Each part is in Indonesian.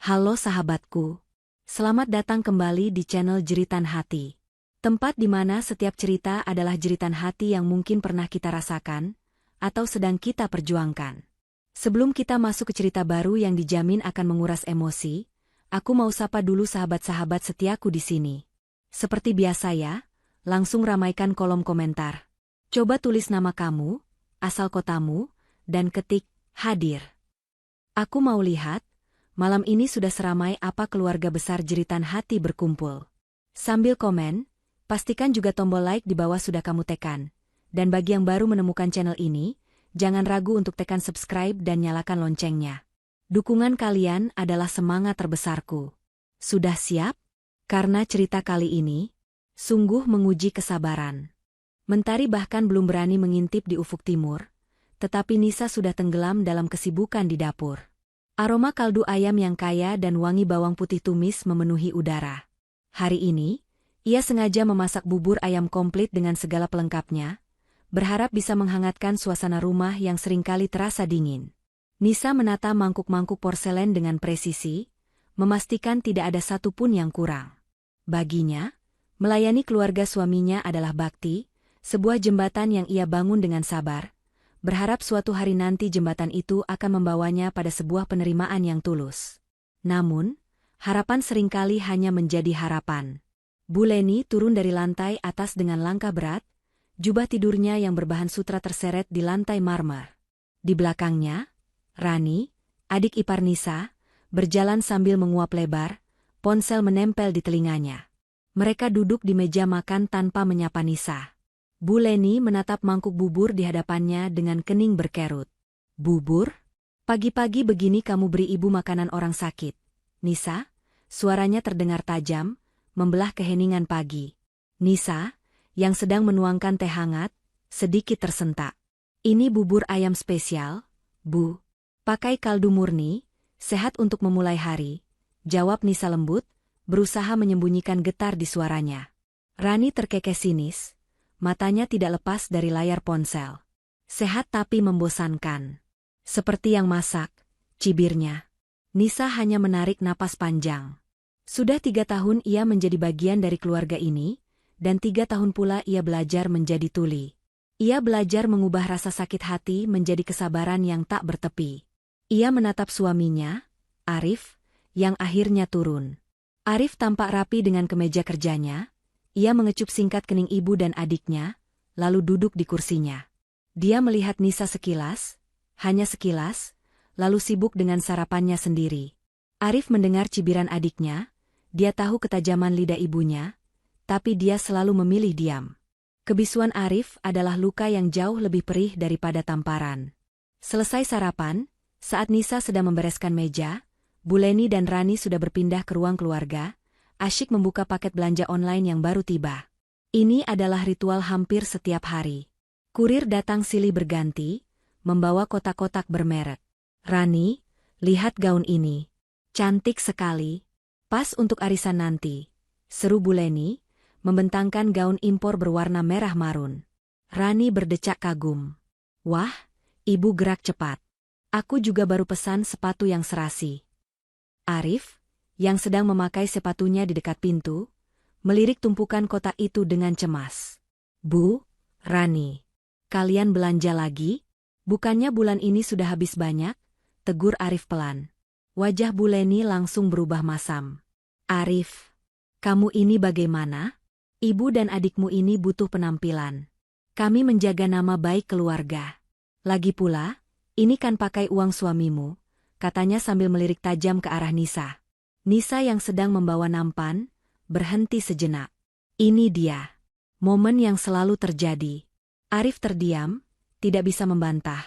Halo sahabatku, selamat datang kembali di channel Jeritan Hati. Tempat di mana setiap cerita adalah jeritan hati yang mungkin pernah kita rasakan, atau sedang kita perjuangkan. Sebelum kita masuk ke cerita baru yang dijamin akan menguras emosi, aku mau sapa dulu sahabat-sahabat setiaku di sini. Seperti biasa ya, langsung ramaikan kolom komentar. Coba tulis nama kamu, asal kotamu, dan ketik, hadir. Aku mau lihat, malam ini sudah seramai apa keluarga besar Jeritan Hati berkumpul. Sambil komen, pastikan juga tombol like di bawah sudah kamu tekan. Dan bagi yang baru menemukan channel ini, jangan ragu untuk tekan subscribe dan nyalakan loncengnya. Dukungan kalian adalah semangat terbesarku. Sudah siap? Karena cerita kali ini, sungguh menguji kesabaran. Mentari bahkan belum berani mengintip di ufuk timur, tetapi Nisa sudah tenggelam dalam kesibukan di dapur. Aroma kaldu ayam yang kaya dan wangi bawang putih tumis memenuhi udara. Hari ini, ia sengaja memasak bubur ayam komplit dengan segala pelengkapnya, berharap bisa menghangatkan suasana rumah yang seringkali terasa dingin. Nisa menata mangkuk-mangkuk porselen dengan presisi, memastikan tidak ada satupun yang kurang. Baginya, melayani keluarga suaminya adalah bakti, sebuah jembatan yang ia bangun dengan sabar, berharap suatu hari nanti jembatan itu akan membawanya pada sebuah penerimaan yang tulus. Namun, harapan seringkali hanya menjadi harapan. Bu Leni turun dari lantai atas dengan langkah berat, jubah tidurnya yang berbahan sutra terseret di lantai marmer. Di belakangnya, Rani, adik ipar Nisa, berjalan sambil menguap lebar, ponsel menempel di telinganya. Mereka duduk di meja makan tanpa menyapa Nisa. Bu Leni menatap mangkuk bubur di hadapannya dengan kening berkerut. Bubur? Pagi-pagi begini kamu beri ibu makanan orang sakit. Nisa, suaranya terdengar tajam, membelah keheningan pagi. Nisa, yang sedang menuangkan teh hangat, sedikit tersentak. Ini bubur ayam spesial, Bu. Pakai kaldu murni, sehat untuk memulai hari, jawab Nisa lembut, berusaha menyembunyikan getar di suaranya. Rani terkekeh sinis. Matanya tidak lepas dari layar ponsel. Sehat tapi membosankan. Seperti yang masak, cibirnya. Nisa hanya menarik napas panjang. Sudah 3 tahun ia menjadi bagian dari keluarga ini, dan 3 tahun pula ia belajar menjadi tuli. Ia belajar mengubah rasa sakit hati menjadi kesabaran yang tak bertepi. Ia menatap suaminya, Arif, yang akhirnya turun. Arif tampak rapi dengan kemeja kerjanya. Ia mengecup singkat kening ibu dan adiknya, lalu duduk di kursinya. Dia melihat Nisa sekilas, hanya sekilas, lalu sibuk dengan sarapannya sendiri. Arif mendengar cibiran adiknya, dia tahu ketajaman lidah ibunya, tapi dia selalu memilih diam. Kebisuan Arif adalah luka yang jauh lebih perih daripada tamparan. Selesai sarapan, saat Nisa sedang membereskan meja, Bu Leni dan Rani sudah berpindah ke ruang keluarga, asyik membuka paket belanja online yang baru tiba. Ini adalah ritual hampir setiap hari. Kurir datang silih berganti, membawa kotak-kotak bermerek. Rani, lihat gaun ini. Cantik sekali. Pas untuk arisan nanti. Seru Bu Leni, membentangkan gaun impor berwarna merah marun. Rani berdecak kagum. Wah, ibu gerak cepat. Aku juga baru pesan sepatu yang serasi. Arif, yang sedang memakai sepatunya di dekat pintu, melirik tumpukan kotak itu dengan cemas. Bu, Rani, kalian belanja lagi? Bukannya bulan ini sudah habis banyak? Tegur Arif pelan. Wajah Bu Leni langsung berubah masam. Arif, kamu ini bagaimana? Ibu dan adikmu ini butuh penampilan. Kami menjaga nama baik keluarga. Lagi pula, ini kan pakai uang suamimu, katanya sambil melirik tajam ke arah Nisa. Nisa yang sedang membawa nampan, berhenti sejenak. Ini dia. Momen yang selalu terjadi. Arif terdiam, tidak bisa membantah,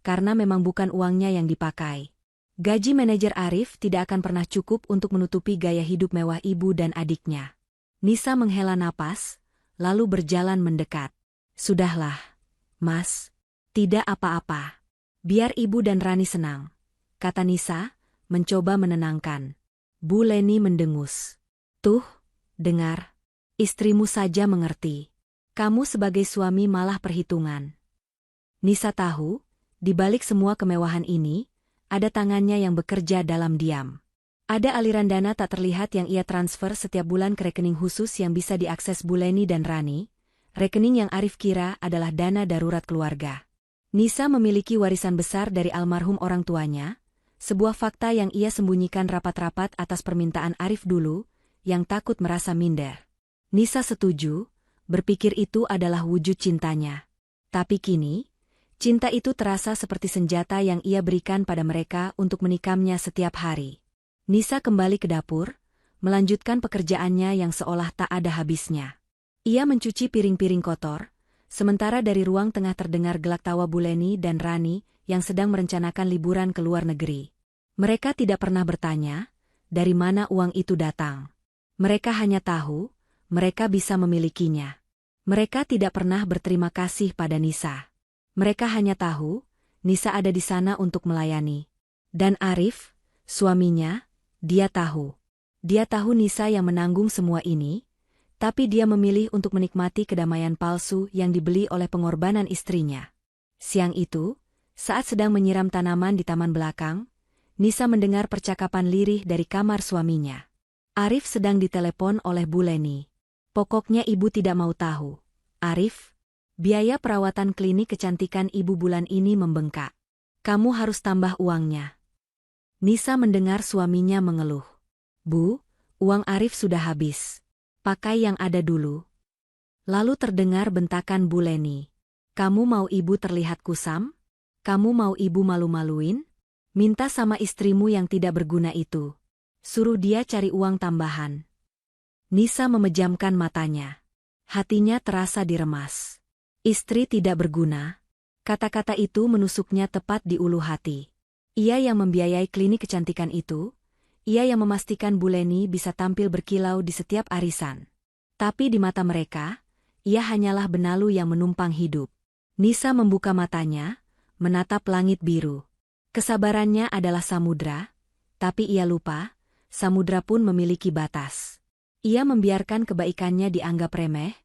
karena memang bukan uangnya yang dipakai. Gaji manajer Arif tidak akan pernah cukup untuk menutupi gaya hidup mewah ibu dan adiknya. Nisa menghela napas, lalu berjalan mendekat. Sudahlah, Mas. Tidak apa-apa. Biar ibu dan Rani senang, kata Nisa, mencoba menenangkan. Bu Leni mendengus. Tuh, dengar. Istrimu saja mengerti. Kamu sebagai suami malah perhitungan. Nisa tahu, di balik semua kemewahan ini, ada tangannya yang bekerja dalam diam. Ada aliran dana tak terlihat yang ia transfer setiap bulan ke rekening khusus yang bisa diakses Bu Leni dan Rani. Rekening yang Arif kira adalah dana darurat keluarga. Nisa memiliki warisan besar dari almarhum orang tuanya, sebuah fakta yang ia sembunyikan rapat-rapat atas permintaan Arif dulu, yang takut merasa minder. Nisa setuju, berpikir itu adalah wujud cintanya. Tapi kini, cinta itu terasa seperti senjata yang ia berikan pada mereka untuk menikamnya setiap hari. Nisa kembali ke dapur, melanjutkan pekerjaannya yang seolah tak ada habisnya. Ia mencuci piring-piring kotor, sementara dari ruang tengah terdengar gelak tawa Bu Leni dan Rani yang sedang merencanakan liburan ke luar negeri. Mereka tidak pernah bertanya, dari mana uang itu datang. Mereka hanya tahu, mereka bisa memilikinya. Mereka tidak pernah berterima kasih pada Nisa. Mereka hanya tahu, Nisa ada di sana untuk melayani. Dan Arif, suaminya, dia tahu. Dia tahu Nisa yang menanggung semua ini, tapi dia memilih untuk menikmati kedamaian palsu yang dibeli oleh pengorbanan istrinya. Siang itu, saat sedang menyiram tanaman di taman belakang, Nisa mendengar percakapan lirih dari kamar suaminya. Arif sedang ditelepon oleh Bu Leni. Pokoknya ibu tidak mau tahu. Arif, biaya perawatan klinik kecantikan ibu bulan ini membengkak. Kamu harus tambah uangnya. Nisa mendengar suaminya mengeluh. Bu, uang Arif sudah habis. Pakai yang ada dulu. Lalu terdengar bentakan Bu Leni. Kamu mau ibu terlihat kusam? Kamu mau ibu malu-maluin? Minta sama istrimu yang tidak berguna itu. Suruh dia cari uang tambahan. Nisa memejamkan matanya. Hatinya terasa diremas. Istri tidak berguna. Kata-kata itu menusuknya tepat di ulu hati. Ia yang membiayai klinik kecantikan itu, ia yang memastikan Bu Leni bisa tampil berkilau di setiap arisan. Tapi di mata mereka, ia hanyalah benalu yang menumpang hidup. Nisa membuka matanya, menatap langit biru. Kesabarannya adalah samudra, tapi ia lupa, samudra pun memiliki batas. Ia membiarkan kebaikannya dianggap remeh,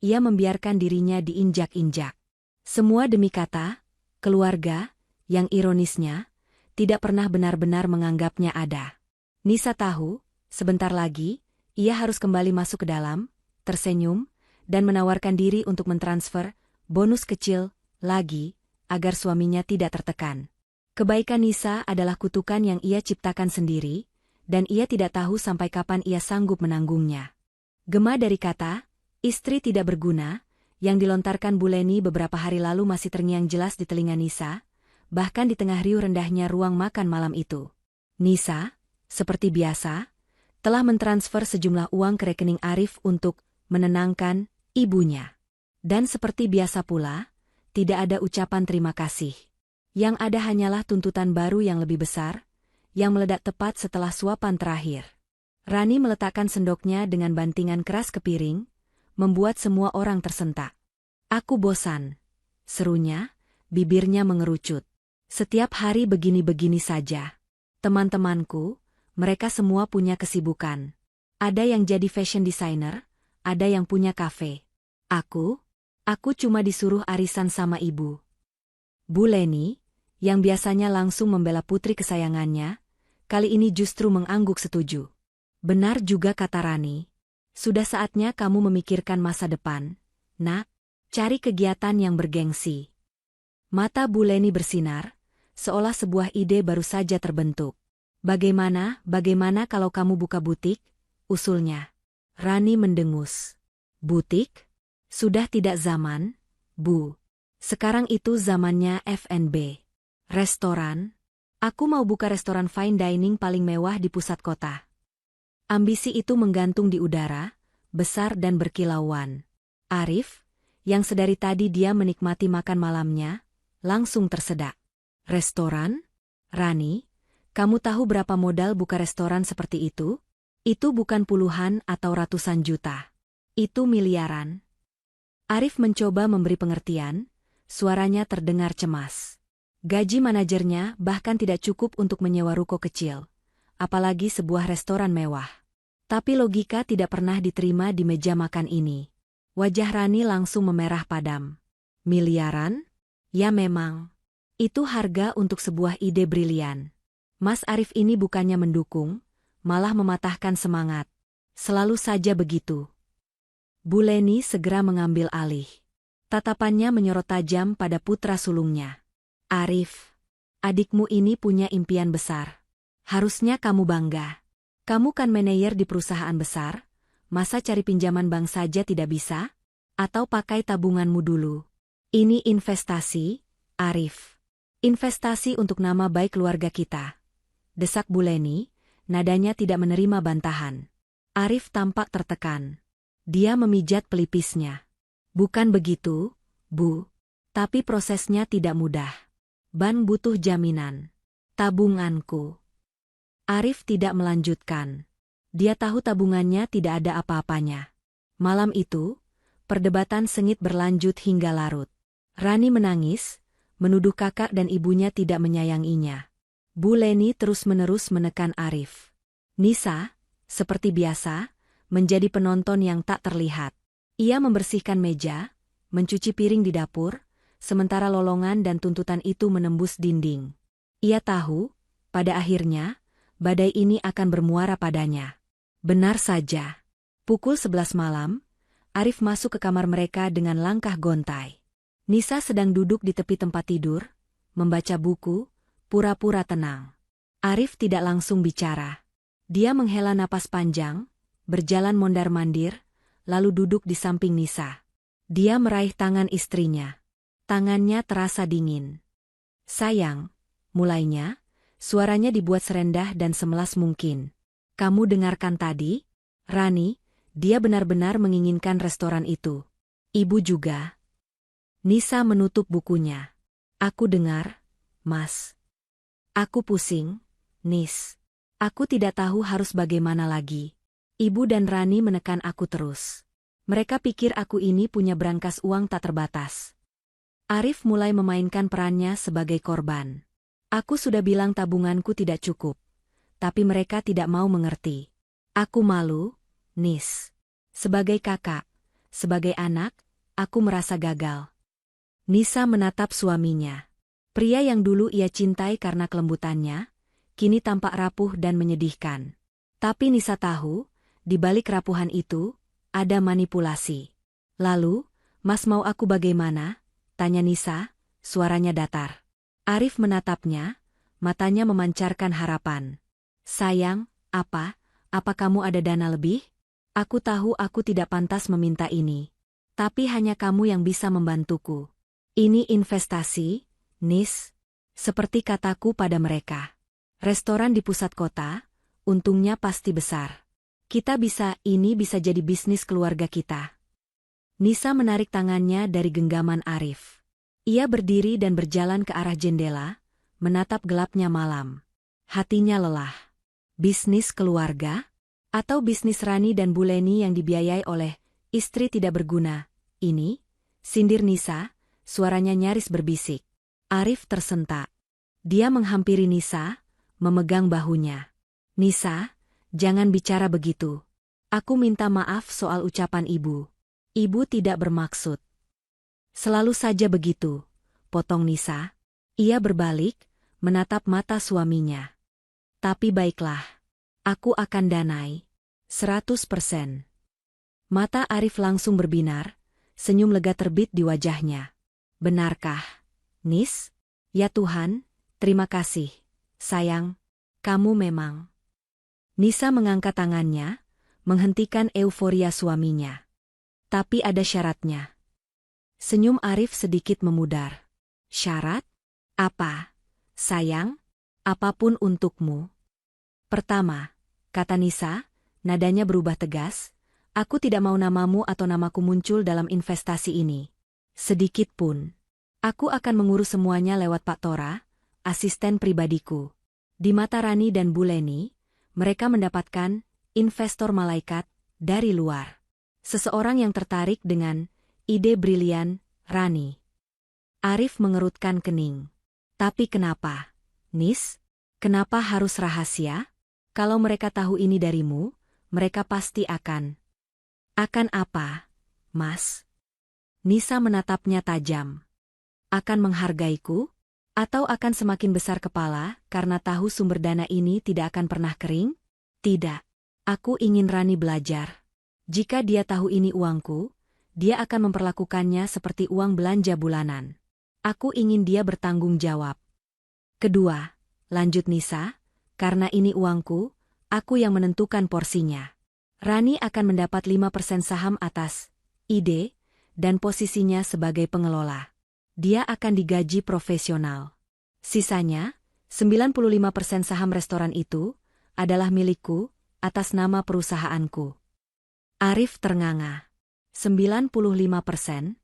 ia membiarkan dirinya diinjak-injak. Semua demi kata, keluarga, yang ironisnya, tidak pernah benar-benar menganggapnya ada. Nisa tahu, sebentar lagi, ia harus kembali masuk ke dalam, tersenyum, dan menawarkan diri untuk mentransfer bonus kecil lagi, agar suaminya tidak tertekan. Kebaikan Nisa adalah kutukan yang ia ciptakan sendiri, dan ia tidak tahu sampai kapan ia sanggup menanggungnya. Gema dari kata, istri tidak berguna, yang dilontarkan Bu Leni beberapa hari lalu masih terngiang jelas di telinga Nisa, bahkan di tengah riuh rendahnya ruang makan malam itu. Nisa, seperti biasa, telah mentransfer sejumlah uang ke rekening Arif untuk menenangkan ibunya. Dan seperti biasa pula, tidak ada ucapan terima kasih. Yang ada hanyalah tuntutan baru yang lebih besar, yang meledak tepat setelah suapan terakhir. Rani meletakkan sendoknya dengan bantingan keras ke piring, membuat semua orang tersentak. Aku bosan, serunya, bibirnya mengerucut. Setiap hari begini-begini saja. Teman-temanku, mereka semua punya kesibukan. Ada yang jadi fashion designer, ada yang punya kafe. Aku cuma disuruh arisan sama ibu. Bu Leni, yang biasanya langsung membela putri kesayangannya, kali ini justru mengangguk setuju. Benar juga kata Rani. Sudah saatnya kamu memikirkan masa depan, nak. Cari kegiatan yang bergengsi. Mata Bu Leni bersinar, seolah sebuah ide baru saja terbentuk. Bagaimana kalau kamu buka butik? Usulnya. Rani mendengus. Butik? Sudah tidak zaman, Bu. Sekarang itu zamannya F&B. Restoran? Aku mau buka restoran fine dining paling mewah di pusat kota. Ambisi itu menggantung di udara, besar dan berkilauan. Arif, yang sedari tadi dia menikmati makan malamnya, langsung tersedak. Restoran? Rani, kamu tahu berapa modal buka restoran seperti itu? Itu bukan puluhan atau ratusan juta. Itu miliaran. Arif mencoba memberi pengertian, suaranya terdengar cemas. Gaji manajernya bahkan tidak cukup untuk menyewa ruko kecil, apalagi sebuah restoran mewah. Tapi logika tidak pernah diterima di meja makan ini. Wajah Rani langsung memerah padam. Miliaran? Ya memang. Itu harga untuk sebuah ide brilian. Mas Arif ini bukannya mendukung, malah mematahkan semangat. Selalu saja begitu. Bu Leni segera mengambil alih. Tatapannya menyorot tajam pada putra sulungnya. Arif, adikmu ini punya impian besar. Harusnya kamu bangga. Kamu kan manajer di perusahaan besar, masa cari pinjaman bank saja tidak bisa? Atau pakai tabunganmu dulu? Ini investasi, Arif. Investasi untuk nama baik keluarga kita. Desak Bu Leni, nadanya tidak menerima bantahan. Arif tampak tertekan. Dia memijat pelipisnya. Bukan begitu, Bu. Tapi prosesnya tidak mudah. Ban butuh jaminan. Tabunganku. Arif tidak melanjutkan. Dia tahu tabungannya tidak ada apa-apanya. Malam itu, perdebatan sengit berlanjut hingga larut. Rani menangis, menuduh kakak dan ibunya tidak menyayanginya. Bu Leni terus-menerus menekan Arif. Nisa, seperti biasa, menjadi penonton yang tak terlihat. Ia membersihkan meja, mencuci piring di dapur, sementara lolongan dan tuntutan itu menembus dinding. Ia tahu, pada akhirnya, badai ini akan bermuara padanya. Benar saja. Pukul 11 malam, Arif masuk ke kamar mereka dengan langkah gontai. Nisa sedang duduk di tepi tempat tidur, membaca buku, pura-pura tenang. Arif tidak langsung bicara. Dia menghela napas panjang, berjalan mondar-mandir, lalu duduk di samping Nisa. Dia meraih tangan istrinya. Tangannya terasa dingin. Sayang, mulainya, suaranya dibuat serendah dan semelas mungkin. Kamu dengarkan tadi? Rani, dia benar-benar menginginkan restoran itu. Ibu juga. Nisa menutup bukunya. Aku dengar, Mas. Aku pusing, Nis. Aku tidak tahu harus bagaimana lagi. Ibu dan Rani menekan aku terus. Mereka pikir aku ini punya brankas uang tak terbatas. Arif mulai memainkan perannya sebagai korban. Aku sudah bilang tabunganku tidak cukup. Tapi mereka tidak mau mengerti. Aku malu, Nis. Sebagai kakak, sebagai anak, aku merasa gagal. Nisa menatap suaminya. Pria yang dulu ia cintai karena kelembutannya, kini tampak rapuh dan menyedihkan. Tapi Nisa tahu, di balik rapuhan itu, ada manipulasi. Lalu, Mas mau aku bagaimana? Tanya Nisa, suaranya datar. Arif menatapnya, matanya memancarkan harapan. Sayang, apa kamu ada dana lebih? Aku tahu aku tidak pantas meminta ini. Tapi hanya kamu yang bisa membantuku. Ini investasi, Nis. Seperti kataku pada mereka. Restoran di pusat kota, untungnya pasti besar. Ini bisa jadi bisnis keluarga kita. Nisa menarik tangannya dari genggaman Arif. Ia berdiri dan berjalan ke arah jendela, menatap gelapnya malam. Hatinya lelah. Bisnis keluarga? Atau bisnis Rani dan Bu Leni yang dibiayai oleh istri tidak berguna? Ini, sindir Nisa, suaranya nyaris berbisik. Arif tersentak. Dia menghampiri Nisa, memegang bahunya. Nisa, jangan bicara begitu. Aku minta maaf soal ucapan ibu. Ibu tidak bermaksud. Selalu saja begitu, potong Nisa. Ia berbalik, menatap mata suaminya. Tapi baiklah. Aku akan danai. 100%. Mata Arif langsung berbinar, senyum lega terbit di wajahnya. Benarkah, Nis? Ya Tuhan, terima kasih. Sayang, kamu memang. Nisa mengangkat tangannya, menghentikan euforia suaminya. Tapi ada syaratnya. Senyum Arif sedikit memudar. Syarat? Apa? Sayang, apapun untukmu. Pertama, kata Nisa, nadanya berubah tegas, aku tidak mau namamu atau namaku muncul dalam investasi ini. Sedikit pun. Aku akan mengurus semuanya lewat Pak Tora, asisten pribadiku. Di mata Rani dan Bu Leni, mereka mendapatkan investor malaikat dari luar. Seseorang yang tertarik dengan ide brilian Rani. Arif mengerutkan kening. Tapi kenapa, Nis? Kenapa harus rahasia? Kalau mereka tahu ini darimu, mereka pasti akan. Akan apa, Mas? Nisa menatapnya tajam. Akan menghargaiku? Atau akan semakin besar kepala karena tahu sumber dana ini tidak akan pernah kering? Tidak. Aku ingin Rani belajar. Jika dia tahu ini uangku, dia akan memperlakukannya seperti uang belanja bulanan. Aku ingin dia bertanggung jawab. Kedua, lanjut Nisa, karena ini uangku, aku yang menentukan porsinya. Rani akan mendapat 5% saham atas ide dan posisinya sebagai pengelola. Dia akan digaji profesional. Sisanya, 95% saham restoran itu adalah milikku atas nama perusahaanku. Arif ternganga. 95%?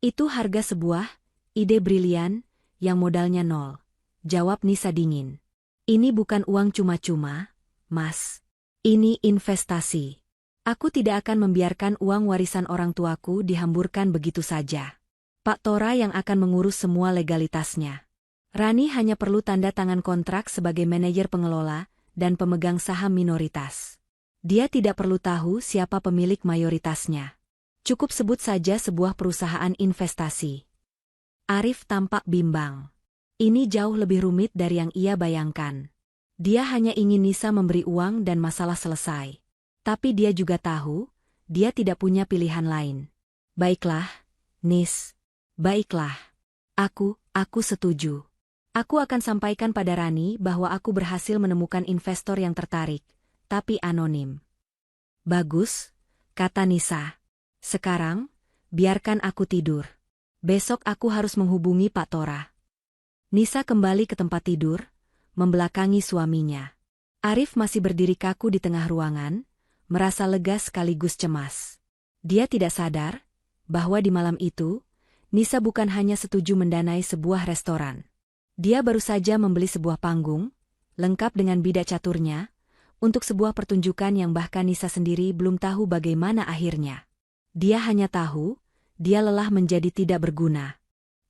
Itu harga sebuah ide brilian yang modalnya nol. Jawab Nisa dingin. Ini bukan uang cuma-cuma, Mas. Ini investasi. Aku tidak akan membiarkan uang warisan orang tuaku dihamburkan begitu saja. Pak Tora yang akan mengurus semua legalitasnya. Rani hanya perlu tanda tangan kontrak sebagai manajer pengelola dan pemegang saham minoritas. Dia tidak perlu tahu siapa pemilik mayoritasnya. Cukup sebut saja sebuah perusahaan investasi. Arif tampak bimbang. Ini jauh lebih rumit dari yang ia bayangkan. Dia hanya ingin Nisa memberi uang dan masalah selesai. Tapi dia juga tahu, dia tidak punya pilihan lain. Baiklah, Nis. Baiklah. Aku setuju. Aku akan sampaikan pada Rani bahwa aku berhasil menemukan investor yang tertarik, tapi anonim. Bagus, kata Nisa. Sekarang, biarkan aku tidur. Besok aku harus menghubungi Pak Tora. Nisa kembali ke tempat tidur, membelakangi suaminya. Arif masih berdiri kaku di tengah ruangan, merasa lega sekaligus cemas. Dia tidak sadar bahwa di malam itu, Nisa bukan hanya setuju mendanai sebuah restoran. Dia baru saja membeli sebuah panggung, lengkap dengan bidak caturnya, untuk sebuah pertunjukan yang bahkan Nisa sendiri belum tahu bagaimana akhirnya. Dia hanya tahu, dia lelah menjadi tidak berguna.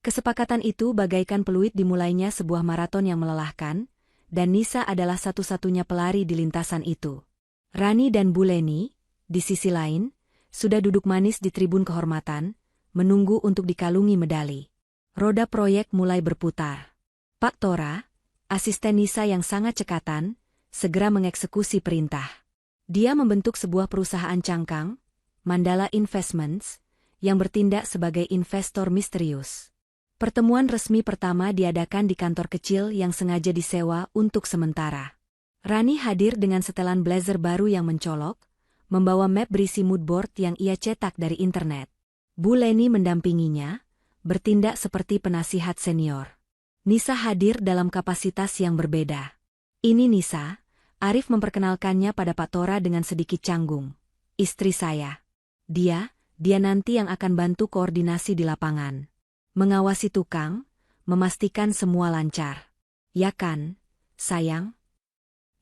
Kesepakatan itu bagaikan peluit dimulainya sebuah maraton yang melelahkan, dan Nisa adalah satu-satunya pelari di lintasan itu. Rani dan Bu Leni, di sisi lain, sudah duduk manis di tribun kehormatan, menunggu untuk dikalungi medali. Roda proyek mulai berputar. Pak Tora, asisten Nisa yang sangat cekatan, segera mengeksekusi perintah. Dia membentuk sebuah perusahaan cangkang, Mandala Investments, yang bertindak sebagai investor misterius. Pertemuan resmi pertama diadakan di kantor kecil yang sengaja disewa untuk sementara. Rani hadir dengan setelan blazer baru yang mencolok, membawa map berisi moodboard yang ia cetak dari internet. Bu Leni mendampinginya, bertindak seperti penasihat senior. Nisa hadir dalam kapasitas yang berbeda. Ini Nisa, Arif memperkenalkannya pada Pak Tora dengan sedikit canggung. Istri saya. Dia nanti yang akan bantu koordinasi di lapangan. Mengawasi tukang, memastikan semua lancar. Ya kan, sayang?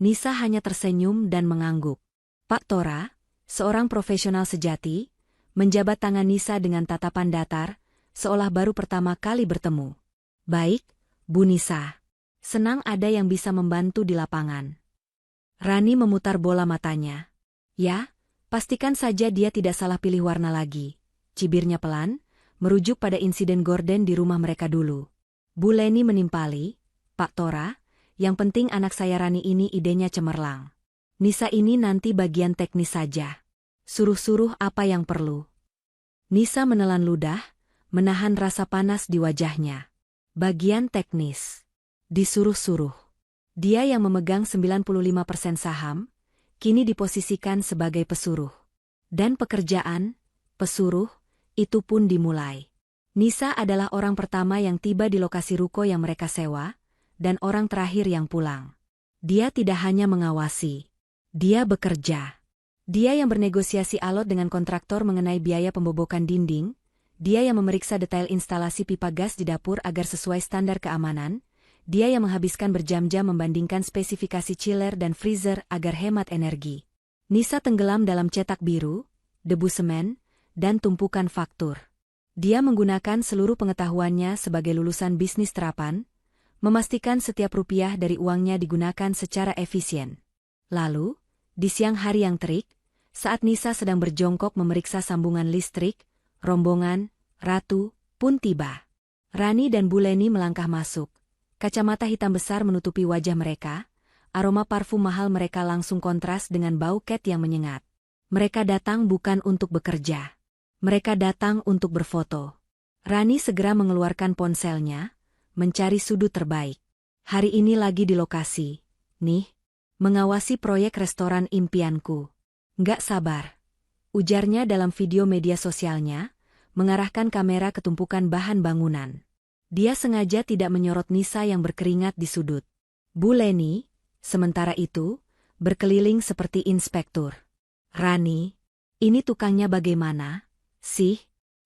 Nisa hanya tersenyum dan mengangguk. Pak Tora, seorang profesional sejati, menjabat tangan Nisa dengan tatapan datar, seolah baru pertama kali bertemu. Baik, Bu Nisa. Senang ada yang bisa membantu di lapangan. Rani memutar bola matanya. Ya, pastikan saja dia tidak salah pilih warna lagi. Cibirnya pelan, merujuk pada insiden gorden di rumah mereka dulu. Bu Leni menimpali, Pak Tora, yang penting anak saya Rani ini idenya cemerlang. Nisa ini nanti bagian teknis saja. Suruh-suruh apa yang perlu. Nisa menelan ludah, menahan rasa panas di wajahnya. Bagian teknis. Disuruh-suruh. Dia yang memegang 95% saham, kini diposisikan sebagai pesuruh. Dan pekerjaan, pesuruh, itu pun dimulai. Nisa adalah orang pertama yang tiba di lokasi ruko yang mereka sewa, dan orang terakhir yang pulang. Dia tidak hanya mengawasi. Dia bekerja. Dia yang bernegosiasi alot dengan kontraktor mengenai biaya pembobokan dinding, dia yang memeriksa detail instalasi pipa gas di dapur agar sesuai standar keamanan, dia yang menghabiskan berjam-jam membandingkan spesifikasi chiller dan freezer agar hemat energi. Nisa tenggelam dalam cetak biru, debu semen, dan tumpukan faktur. Dia menggunakan seluruh pengetahuannya sebagai lulusan bisnis terapan, memastikan setiap rupiah dari uangnya digunakan secara efisien. Lalu, di siang hari yang terik, saat Nisa sedang berjongkok memeriksa sambungan listrik, rombongan, Ratu, pun tiba. Rani dan Bu Leni melangkah masuk. Kacamata hitam besar menutupi wajah mereka, aroma parfum mahal mereka langsung kontras dengan bau cat yang menyengat. Mereka datang bukan untuk bekerja. Mereka datang untuk berfoto. Rani segera mengeluarkan ponselnya, mencari sudut terbaik. Hari ini lagi di lokasi, nih, mengawasi proyek restoran impianku. Nggak sabar, ujarnya dalam video media sosialnya, mengarahkan kamera ke tumpukan bahan bangunan. Dia sengaja tidak menyorot Nisa yang berkeringat di sudut. Bu Leni, sementara itu, berkeliling seperti inspektur. Rani, ini tukangnya bagaimana, sih?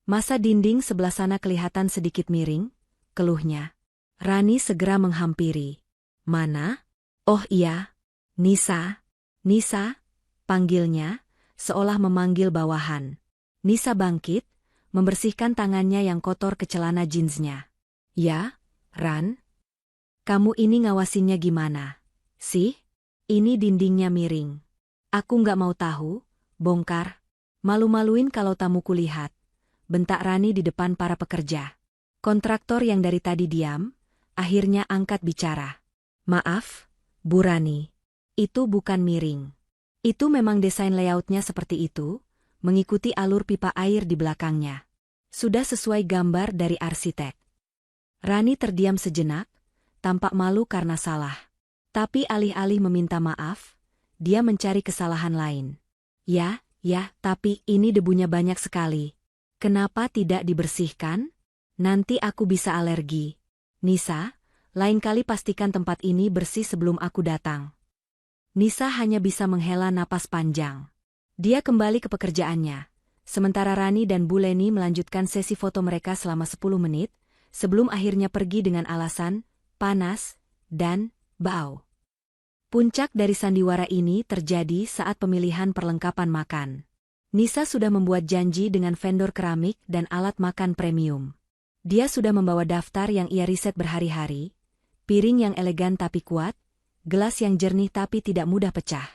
Masa dinding sebelah sana kelihatan sedikit miring? Keluhnya. Rani segera menghampiri. Mana? Oh iya, Nisa. Nisa, panggilnya, seolah memanggil bawahan. Nisa bangkit, membersihkan tangannya yang kotor ke celana jeansnya. Ya, Ran? Kamu ini ngawasinnya gimana? Sih? Ini dindingnya miring. Aku nggak mau tahu, bongkar. Malu-maluin kalau tamuku lihat. Bentak Rani di depan para pekerja. Kontraktor yang dari tadi diam, akhirnya angkat bicara. Maaf, Bu Rani. Itu bukan miring. Itu memang desain layoutnya seperti itu, mengikuti alur pipa air di belakangnya. Sudah sesuai gambar dari arsitek. Rani terdiam sejenak, tampak malu karena salah. Tapi alih-alih meminta maaf, dia mencari kesalahan lain. Ya, tapi ini debunya banyak sekali. Kenapa tidak dibersihkan? Nanti aku bisa alergi. Nisa, lain kali pastikan tempat ini bersih sebelum aku datang. Nisa hanya bisa menghela napas panjang. Dia kembali ke pekerjaannya. Sementara Rani dan Bu Leni melanjutkan sesi foto mereka selama 10 menit, sebelum akhirnya pergi dengan alasan, panas, dan bau. Puncak dari sandiwara ini terjadi saat pemilihan perlengkapan makan. Nisa sudah membuat janji dengan vendor keramik dan alat makan premium. Dia sudah membawa daftar yang ia riset berhari-hari, piring yang elegan tapi kuat, gelas yang jernih tapi tidak mudah pecah.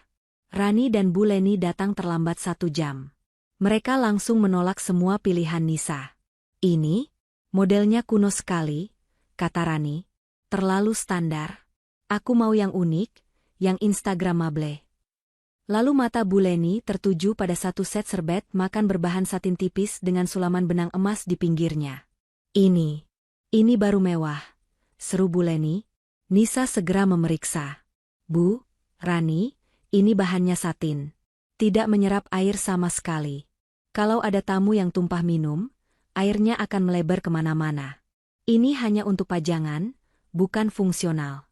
Rani dan Bu Leni datang terlambat 1 jam. Mereka langsung menolak semua pilihan Nisa. Ini, modelnya kuno sekali, kata Rani. Terlalu standar. Aku mau yang unik, yang instagramable. Lalu mata Bu Leni tertuju pada satu set serbet makan berbahan satin tipis dengan sulaman benang emas di pinggirnya. Ini baru mewah, seru Bu Leni. Nisa segera memeriksa. Bu, Rani, ini bahannya satin. Tidak menyerap air sama sekali. Kalau ada tamu yang tumpah minum, airnya akan melebar kemana-mana. Ini hanya untuk pajangan, bukan fungsional.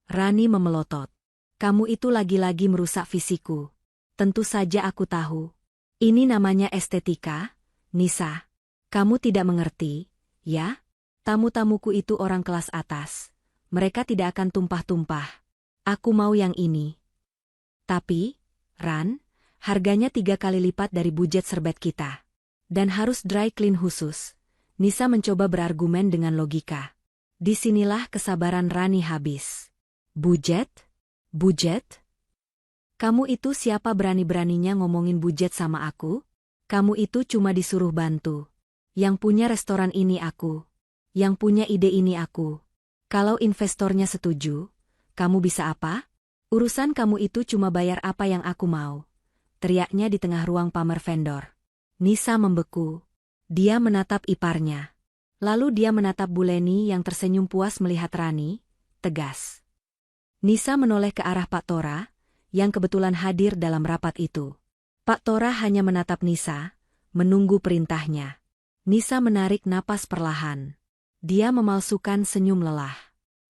Rani memelotot. Kamu itu lagi-lagi merusak fisikku. Tentu saja aku tahu. Ini namanya estetika, Nisa. Kamu tidak mengerti, ya? Tamu-tamuku itu orang kelas atas. Mereka tidak akan tumpah-tumpah. Aku mau yang ini. Tapi, Ran, harganya 3 kali lipat dari budget serbet kita. Dan harus dry clean khusus. Nisa mencoba berargumen dengan logika. Disinilah kesabaran Rani habis. Budget? Kamu itu siapa berani-beraninya ngomongin budget sama aku? Kamu itu cuma disuruh bantu. Yang punya restoran ini aku. Yang punya ide ini aku. Kalau investornya setuju, kamu bisa apa? Urusan kamu itu cuma bayar apa yang aku mau. Teriaknya di tengah ruang pamer vendor. Nisa membeku. Dia menatap iparnya. Lalu dia menatap Bu Leni yang tersenyum puas melihat Rani, tegas. Nisa menoleh ke arah Pak Tora, yang kebetulan hadir dalam rapat itu. Pak Tora hanya menatap Nisa, menunggu perintahnya. Nisa menarik napas perlahan. Dia memalsukan senyum lelah.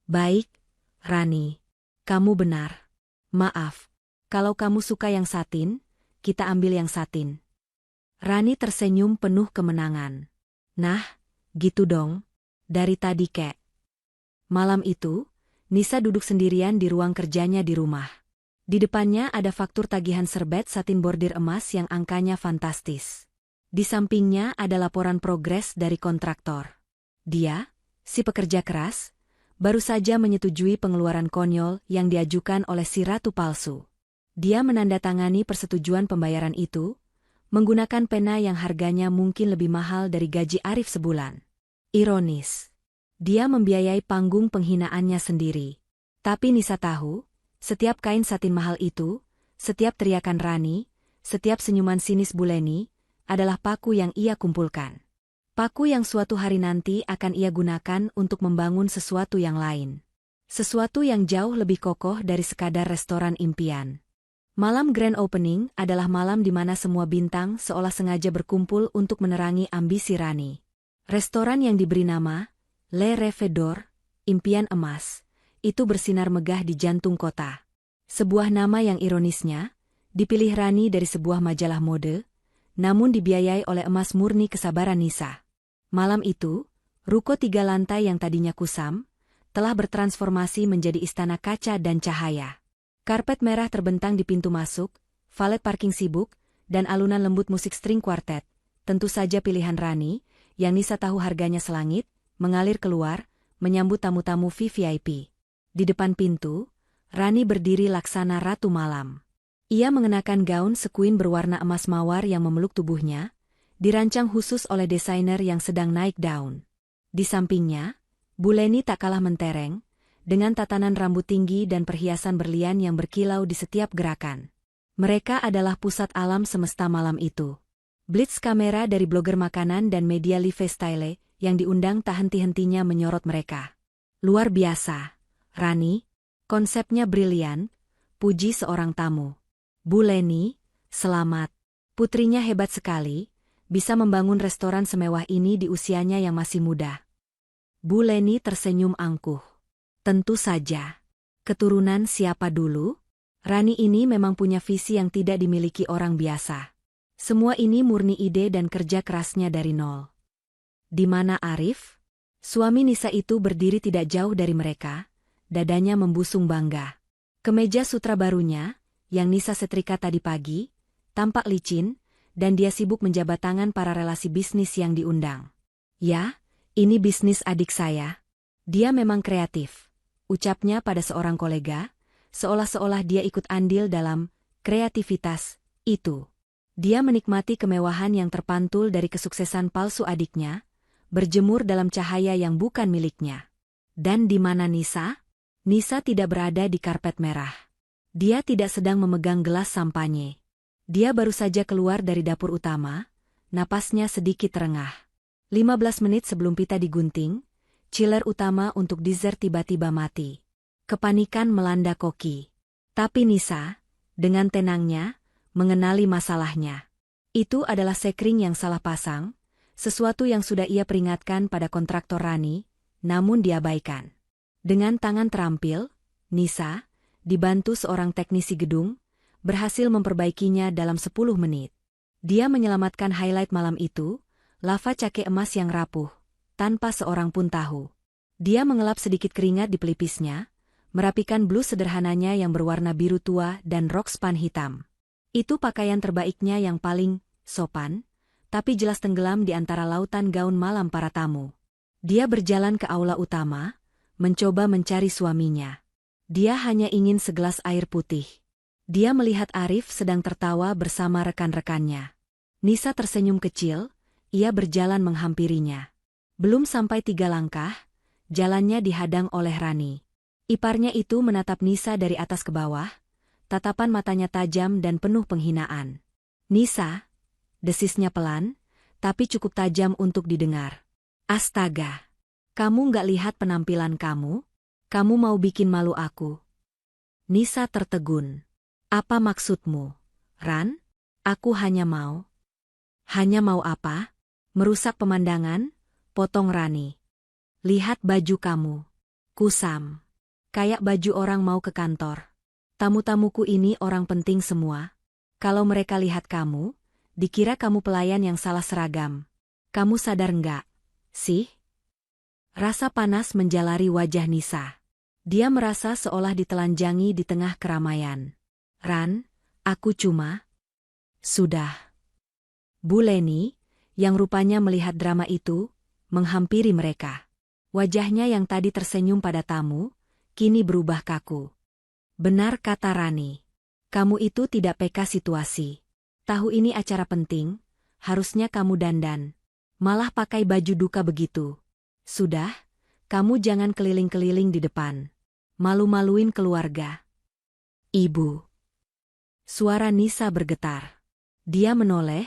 Baik, Rani. Kamu benar. Maaf, kalau kamu suka yang satin, kita ambil yang satin. Rani tersenyum penuh kemenangan. Nah, gitu dong. Dari tadi kek. Malam itu, Nisa duduk sendirian di ruang kerjanya di rumah. Di depannya ada faktur tagihan serbet satin bordir emas yang angkanya fantastis. Di sampingnya ada laporan progres dari kontraktor. Dia, si pekerja keras, baru saja menyetujui pengeluaran konyol yang diajukan oleh si ratu palsu. Dia menandatangani persetujuan pembayaran itu, menggunakan pena yang harganya mungkin lebih mahal dari gaji Arif sebulan. Ironis. Dia membiayai panggung penghinaannya sendiri. Tapi Nisa tahu, Setiap kain satin mahal itu, setiap teriakan Rani, setiap senyuman sinis Bu Leni, adalah paku yang ia kumpulkan. Paku yang suatu hari nanti akan ia gunakan untuk membangun sesuatu yang lain. Sesuatu yang jauh lebih kokoh dari sekadar restoran impian. Malam grand opening adalah malam di mana semua bintang seolah sengaja berkumpul untuk menerangi ambisi Rani. Restoran yang diberi nama Le Rêve d'Or, Impian Emas, itu bersinar megah di jantung kota. Sebuah nama yang ironisnya, dipilih Rani dari sebuah majalah mode, namun dibiayai oleh emas murni kesabaran Nisa. Malam itu, ruko 3 lantai yang tadinya kusam, telah bertransformasi menjadi istana kaca dan cahaya. Karpet merah terbentang di pintu masuk, valet parking sibuk, dan alunan lembut musik string quartet, tentu saja pilihan Rani, yang Nisa tahu harganya selangit, mengalir keluar, menyambut tamu-tamu VVIP. Di depan pintu, Rani berdiri laksana ratu malam. Ia mengenakan gaun sekuin berwarna emas mawar yang memeluk tubuhnya, dirancang khusus oleh desainer yang sedang naik daun. Di sampingnya, Bu Leni tak kalah mentereng, dengan tatanan rambut tinggi dan perhiasan berlian yang berkilau di setiap gerakan. Mereka adalah pusat alam semesta malam itu. Blitz kamera dari blogger makanan dan media lifestyle yang diundang tak henti-hentinya menyorot mereka. Luar biasa, Rani, konsepnya brilian, puji seorang tamu. Bu Leni, selamat. Putrinya hebat sekali, bisa membangun restoran semewah ini di usianya yang masih muda. Bu Leni tersenyum angkuh. Tentu saja. Keturunan siapa dulu? Rani ini memang punya visi yang tidak dimiliki orang biasa. Semua ini murni ide dan kerja kerasnya dari nol. Di mana Arif? Suami Nisa itu berdiri tidak jauh dari mereka, dadanya membusung bangga. Kemeja sutra barunya, yang Nisa setrika tadi pagi, tampak licin, dan dia sibuk menjabat tangan para relasi bisnis yang diundang. Ya, ini bisnis adik saya. Dia memang kreatif, ucapnya pada seorang kolega, seolah-olah dia ikut andil dalam kreativitas itu. Dia menikmati kemewahan yang terpantul dari kesuksesan palsu adiknya, berjemur dalam cahaya yang bukan miliknya. Dan di mana Nisa? Nisa tidak berada di karpet merah. Dia tidak sedang memegang gelas sampanye. Dia baru saja keluar dari dapur utama, napasnya sedikit terengah. 15 menit sebelum pita digunting, chiller utama untuk dessert tiba-tiba mati. Kepanikan melanda Koki. Tapi Nisa, dengan tenangnya, mengenali masalahnya. Itu adalah sekring yang salah pasang, sesuatu yang sudah ia peringatkan pada kontraktor Rani, namun diabaikan. Dengan tangan terampil, Nisa, dibantu seorang teknisi gedung, berhasil memperbaikinya dalam 10 menit. Dia menyelamatkan highlight malam itu, lava cake emas yang rapuh, tanpa seorang pun tahu. Dia mengelap sedikit keringat di pelipisnya, merapikan blus sederhananya yang berwarna biru tua dan rok span hitam. Itu pakaian terbaiknya yang paling sopan, tapi jelas tenggelam di antara lautan gaun malam para tamu. Dia berjalan ke aula utama, mencoba mencari suaminya. Dia hanya ingin segelas air putih. Dia melihat Arif sedang tertawa bersama rekan-rekannya. Nisa tersenyum kecil, ia berjalan menghampirinya. Belum sampai 3 langkah, jalannya dihadang oleh Rani. Iparnya itu menatap Nisa dari atas ke bawah, tatapan matanya tajam dan penuh penghinaan. Nisa, desisnya pelan, tapi cukup tajam untuk didengar. Astaga, kamu nggak lihat penampilan kamu? Kamu mau bikin malu aku? Nisa tertegun. Apa maksudmu, Ran? Aku hanya mau. Hanya mau apa? Merusak pemandangan? Potong Rani. Lihat baju kamu. Kusam. Kayak baju orang mau ke kantor. Tamu-tamuku ini orang penting semua. Kalau mereka lihat kamu, dikira kamu pelayan yang salah seragam. Kamu sadar nggak, sih? Rasa panas menjalari wajah Nisa. Dia merasa seolah ditelanjangi di tengah keramaian. Ran, aku cuma... Sudah. Bu Leni, yang rupanya melihat drama itu, menghampiri mereka. Wajahnya yang tadi tersenyum pada tamu, kini berubah kaku. Benar kata Rani. Kamu itu tidak peka situasi. Tahu ini acara penting, harusnya kamu dandan. Malah pakai baju duka begitu. Sudah, kamu jangan keliling-keliling di depan. Malu-maluin keluarga. Ibu. Suara Nisa bergetar. Dia menoleh,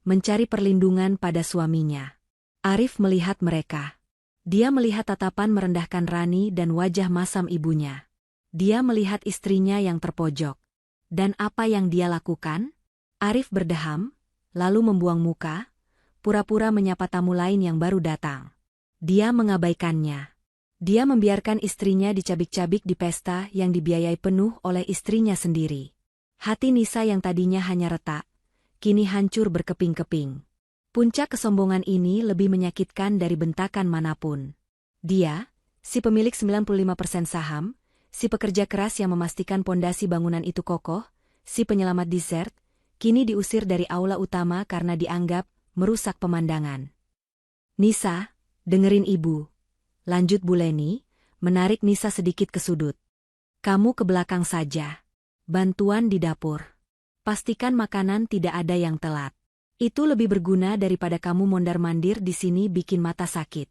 mencari perlindungan pada suaminya. Arif melihat mereka. Dia melihat tatapan merendahkan Rani dan wajah masam ibunya. Dia melihat istrinya yang terpojok. Dan apa yang dia lakukan? Arif berdeham, lalu membuang muka, pura-pura menyapa tamu lain yang baru datang. Dia mengabaikannya. Dia membiarkan istrinya dicabik-cabik di pesta yang dibiayai penuh oleh istrinya sendiri. Hati Nisa yang tadinya hanya retak, kini hancur berkeping-keping. Puncak kesombongan ini lebih menyakitkan dari bentakan manapun. Dia, si pemilik 95% saham, si pekerja keras yang memastikan pondasi bangunan itu kokoh, si penyelamat dessert, kini diusir dari aula utama karena dianggap merusak pemandangan. Nisa, dengerin ibu. Lanjut Bu Leni, menarik Nisa sedikit ke sudut. Kamu ke belakang saja. Bantuan di dapur. Pastikan makanan tidak ada yang telat. Itu lebih berguna daripada kamu mondar-mandir di sini bikin mata sakit.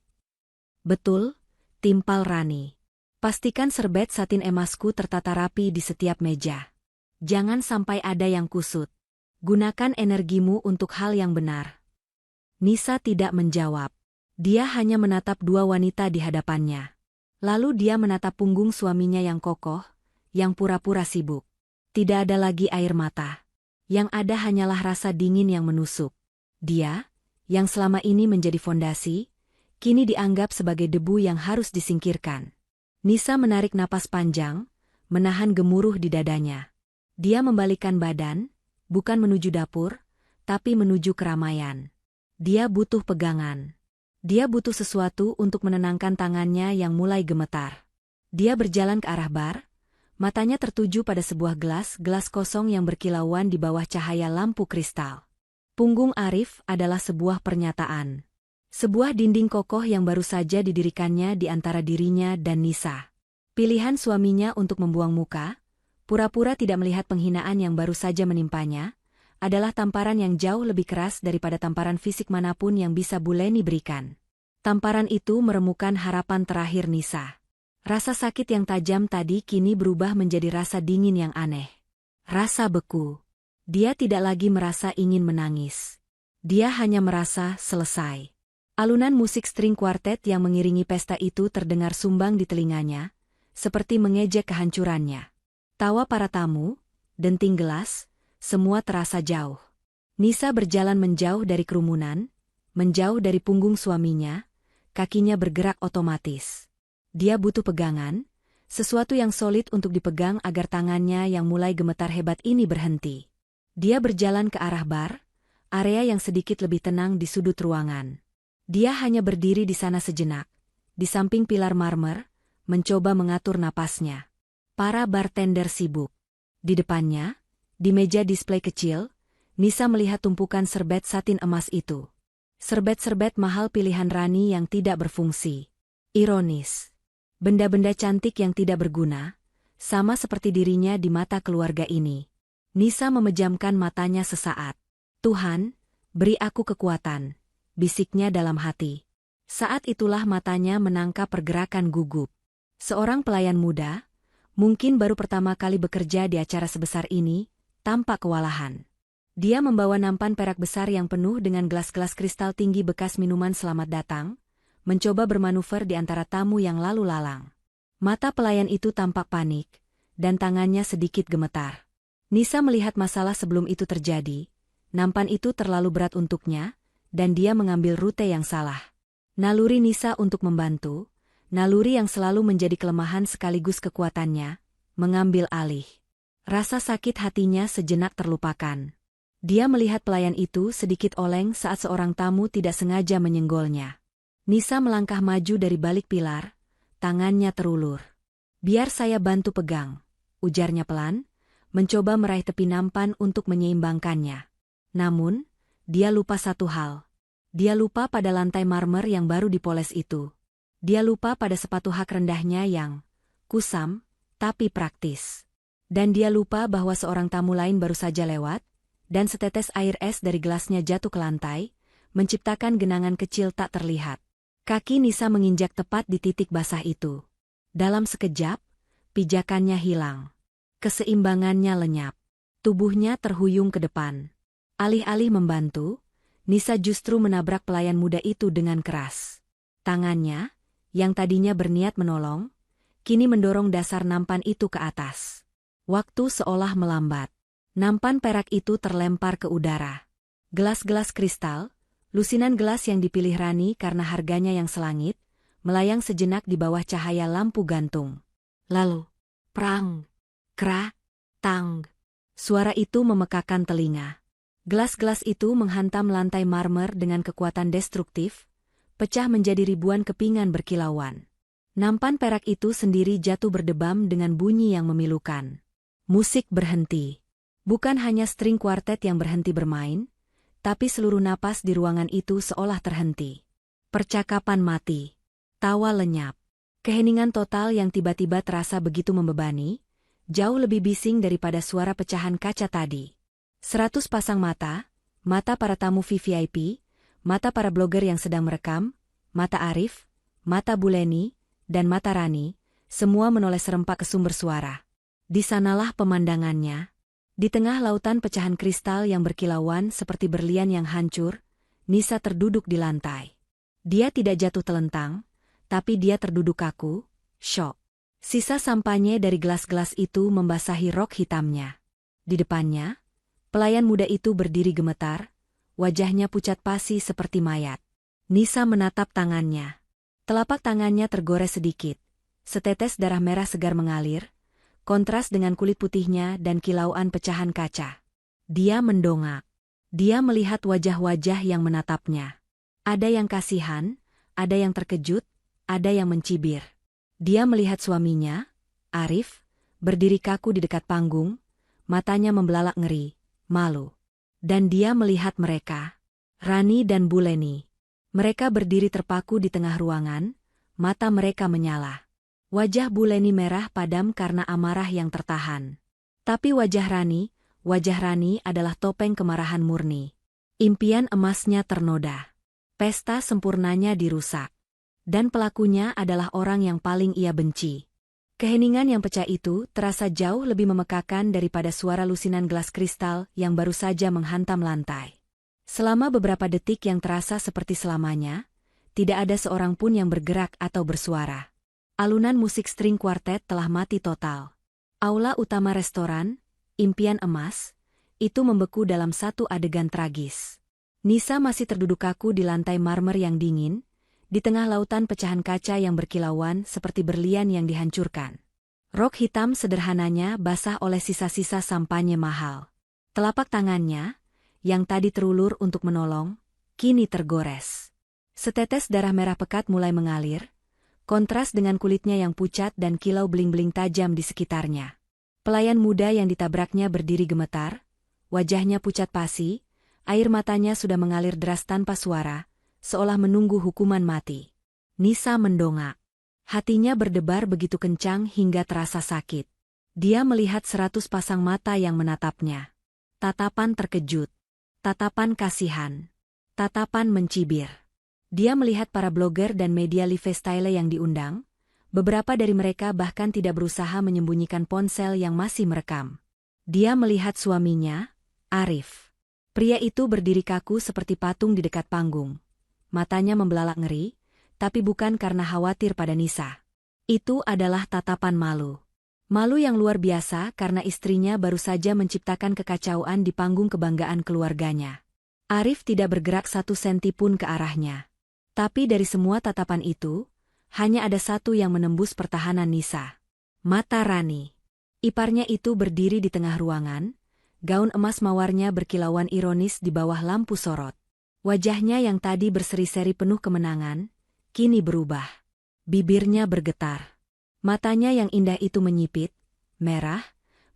Betul, timpal Rani. Pastikan serbet satin emasku tertata rapi di setiap meja. Jangan sampai ada yang kusut. Gunakan energimu untuk hal yang benar. Nisa tidak menjawab. Dia hanya menatap dua wanita di hadapannya. Lalu dia menatap punggung suaminya yang kokoh, yang pura-pura sibuk. Tidak ada lagi air mata. Yang ada hanyalah rasa dingin yang menusuk. Dia, yang selama ini menjadi fondasi, kini dianggap sebagai debu yang harus disingkirkan. Nisa menarik napas panjang, menahan gemuruh di dadanya. Dia membalikkan badan, bukan menuju dapur, tapi menuju keramaian. Dia butuh pegangan. Dia butuh sesuatu untuk menenangkan tangannya yang mulai gemetar. Dia berjalan ke arah bar, matanya tertuju pada sebuah gelas kosong yang berkilauan di bawah cahaya lampu kristal. Punggung Arif adalah sebuah pernyataan. Sebuah dinding kokoh yang baru saja didirikannya di antara dirinya dan Nisa. Pilihan suaminya untuk membuang muka, pura-pura tidak melihat penghinaan yang baru saja menimpanya, adalah tamparan yang jauh lebih keras daripada tamparan fisik manapun yang bisa Bu Leni berikan. Tamparan itu meremukan harapan terakhir Nisa. Rasa sakit yang tajam tadi kini berubah menjadi rasa dingin yang aneh. Rasa beku. Dia tidak lagi merasa ingin menangis. Dia hanya merasa selesai. Alunan musik string quartet yang mengiringi pesta itu terdengar sumbang di telinganya, seperti mengejek kehancurannya. Tawa para tamu, denting gelas, semua terasa jauh. Nisa berjalan menjauh dari kerumunan, menjauh dari punggung suaminya, kakinya bergerak otomatis. Dia butuh pegangan, sesuatu yang solid untuk dipegang agar tangannya yang mulai gemetar hebat ini berhenti. Dia berjalan ke arah bar, area yang sedikit lebih tenang di sudut ruangan. Dia hanya berdiri di sana sejenak, di samping pilar marmer, mencoba mengatur napasnya. Para bartender sibuk. Di depannya, di meja display kecil, Nisa melihat tumpukan serbet satin emas itu. Serbet-serbet mahal pilihan Rani yang tidak berfungsi. Ironis. Benda-benda cantik yang tidak berguna, sama seperti dirinya di mata keluarga ini. Nisa memejamkan matanya sesaat. Tuhan, beri aku kekuatan, bisiknya dalam hati. Saat itulah matanya menangkap pergerakan gugup. Seorang pelayan muda, mungkin baru pertama kali bekerja di acara sebesar ini, tampak kewalahan. Dia membawa nampan perak besar yang penuh dengan gelas-gelas kristal tinggi bekas minuman selamat datang, mencoba bermanuver di antara tamu yang lalu lalang. Mata pelayan itu tampak panik, dan tangannya sedikit gemetar. Nisa melihat masalah sebelum itu terjadi, nampan itu terlalu berat untuknya, dan dia mengambil rute yang salah. Naluri Nisa untuk membantu, naluri yang selalu menjadi kelemahan sekaligus kekuatannya, mengambil alih. Rasa sakit hatinya sejenak terlupakan. Dia melihat pelayan itu sedikit oleng saat seorang tamu tidak sengaja menyenggolnya. Nisa melangkah maju dari balik pilar, tangannya terulur. Biar saya bantu pegang, ujarnya pelan, mencoba meraih tepi nampan untuk menyeimbangkannya. Namun, dia lupa satu hal. Dia lupa pada lantai marmer yang baru dipoles itu. Dia lupa pada sepatu hak rendahnya yang kusam, tapi praktis. Dan dia lupa bahwa seorang tamu lain baru saja lewat, dan setetes air es dari gelasnya jatuh ke lantai, menciptakan genangan kecil tak terlihat. Kaki Nisa menginjak tepat di titik basah itu. Dalam sekejap, pijakannya hilang. Keseimbangannya lenyap. Tubuhnya terhuyung ke depan. Alih-alih membantu, Nisa justru menabrak pelayan muda itu dengan keras. Tangannya, yang tadinya berniat menolong, kini mendorong dasar nampan itu ke atas. Waktu seolah melambat. Nampan perak itu terlempar ke udara. Gelas-gelas kristal, lusinan gelas yang dipilih Rani karena harganya yang selangit, melayang sejenak di bawah cahaya lampu gantung. Lalu, prang, kra, tang. Suara itu memekakan telinga. Gelas-gelas itu menghantam lantai marmer dengan kekuatan destruktif, pecah menjadi ribuan kepingan berkilauan. Nampan perak itu sendiri jatuh berdebam dengan bunyi yang memilukan. Musik berhenti. Bukan hanya string kuartet yang berhenti bermain, tapi seluruh napas di ruangan itu seolah terhenti. Percakapan mati. Tawa lenyap. Keheningan total yang tiba-tiba terasa begitu membebani, jauh lebih bising daripada suara pecahan kaca tadi. 100 pasang mata, mata para tamu VVIP, mata para blogger yang sedang merekam, mata Arif, mata Buleni, dan mata Rani, semua menoleh serempak ke sumber suara. Di sanalah pemandangannya. Di tengah lautan pecahan kristal yang berkilauan seperti berlian yang hancur, Nisa terduduk di lantai. Dia tidak jatuh telentang, tapi dia terduduk kaku, syok. Sisa sampahnya dari gelas-gelas itu membasahi rok hitamnya. Di depannya, pelayan muda itu berdiri gemetar, wajahnya pucat pasi seperti mayat. Nisa menatap tangannya. Telapak tangannya tergores sedikit. Setetes darah merah segar mengalir, kontras dengan kulit putihnya dan kilauan pecahan kaca. Dia mendongak. Dia melihat wajah-wajah yang menatapnya. Ada yang kasihan, ada yang terkejut, ada yang mencibir. Dia melihat suaminya, Arif, berdiri kaku di dekat panggung, matanya membelalak ngeri, malu. Dan dia melihat mereka, Rani dan Buleni. Mereka berdiri terpaku di tengah ruangan, mata mereka menyala. Wajah Buleni merah padam karena amarah yang tertahan. Tapi wajah Rani adalah topeng kemarahan murni. Impian emasnya ternoda. Pesta sempurnanya dirusak. Dan pelakunya adalah orang yang paling ia benci. Keheningan yang pecah itu terasa jauh lebih memekakan daripada suara lusinan gelas kristal yang baru saja menghantam lantai. Selama beberapa detik yang terasa seperti selamanya, tidak ada seorang pun yang bergerak atau bersuara. Alunan musik string kuartet telah mati total. Aula utama restoran, Impian Emas, itu membeku dalam satu adegan tragis. Nisa masih terduduk kaku di lantai marmer yang dingin, di tengah lautan pecahan kaca yang berkilauan seperti berlian yang dihancurkan. Rok hitam sederhananya basah oleh sisa-sisa sampahnya mahal. Telapak tangannya, yang tadi terulur untuk menolong, kini tergores. Setetes darah merah pekat mulai mengalir, kontras dengan kulitnya yang pucat dan kilau beling-beling tajam di sekitarnya. Pelayan muda yang ditabraknya berdiri gemetar, wajahnya pucat pasi, air matanya sudah mengalir deras tanpa suara, seolah menunggu hukuman mati. Nisa mendongak. Hatinya berdebar begitu kencang hingga terasa sakit. Dia melihat 100 pasang mata yang menatapnya. Tatapan terkejut. Tatapan kasihan. Tatapan mencibir. Dia melihat para blogger dan media lifestyle yang diundang. Beberapa dari mereka bahkan tidak berusaha menyembunyikan ponsel yang masih merekam. Dia melihat suaminya, Arif. Pria itu berdiri kaku seperti patung di dekat panggung. Matanya membelalak ngeri, tapi bukan karena khawatir pada Nisa. Itu adalah tatapan malu. Malu yang luar biasa karena istrinya baru saja menciptakan kekacauan di panggung kebanggaan keluarganya. Arif tidak bergerak 1 senti pun ke arahnya. Tapi dari semua tatapan itu, hanya ada satu yang menembus pertahanan Nisa. Mata Rani. Iparnya itu berdiri di tengah ruangan, gaun emas mawarnya berkilauan ironis di bawah lampu sorot. Wajahnya yang tadi berseri-seri penuh kemenangan, kini berubah. Bibirnya bergetar. Matanya yang indah itu menyipit, merah,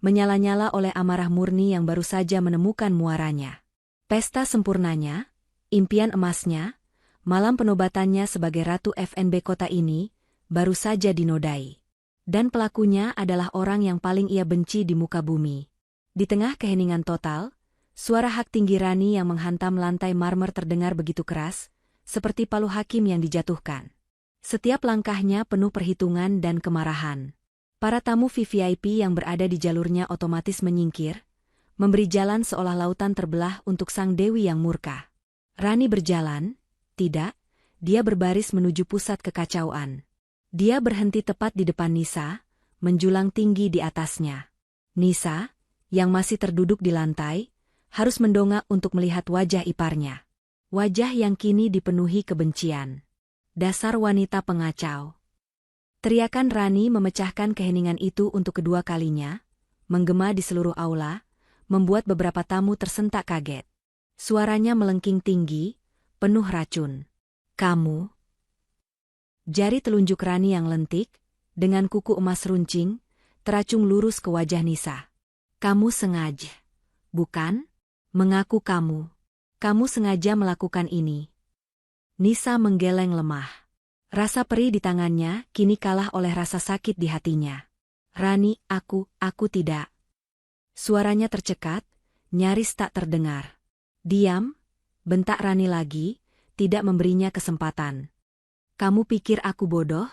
menyala-nyala oleh amarah murni yang baru saja menemukan muaranya. Pesta sempurnanya, impian emasnya, malam penobatannya sebagai ratu FNB kota ini, baru saja dinodai. Dan pelakunya adalah orang yang paling ia benci di muka bumi. Di tengah keheningan total, suara hak tinggi Rani yang menghantam lantai marmer terdengar begitu keras, seperti palu hakim yang dijatuhkan. Setiap langkahnya penuh perhitungan dan kemarahan. Para tamu VVIP yang berada di jalurnya otomatis menyingkir, memberi jalan seolah lautan terbelah untuk sang dewi yang murka. Rani berjalan, tidak, dia berbaris menuju pusat kekacauan. Dia berhenti tepat di depan Nisa, menjulang tinggi di atasnya. Nisa, yang masih terduduk di lantai, harus mendongak untuk melihat wajah iparnya. Wajah yang kini dipenuhi kebencian. Dasar wanita pengacau. Teriakan Rani memecahkan keheningan itu untuk kedua kalinya, menggema di seluruh aula, membuat beberapa tamu tersentak kaget. Suaranya melengking tinggi, penuh racun. Kamu? Jari telunjuk Rani yang lentik, dengan kuku emas runcing, teracung lurus ke wajah Nisa. Kamu sengaja, bukan? Mengaku kamu. Kamu sengaja melakukan ini. Nisa menggeleng lemah. Rasa perih di tangannya kini kalah oleh rasa sakit di hatinya. Rani, aku tidak. Suaranya tercekat, nyaris tak terdengar. Diam, bentak Rani lagi, tidak memberinya kesempatan. Kamu pikir aku bodoh?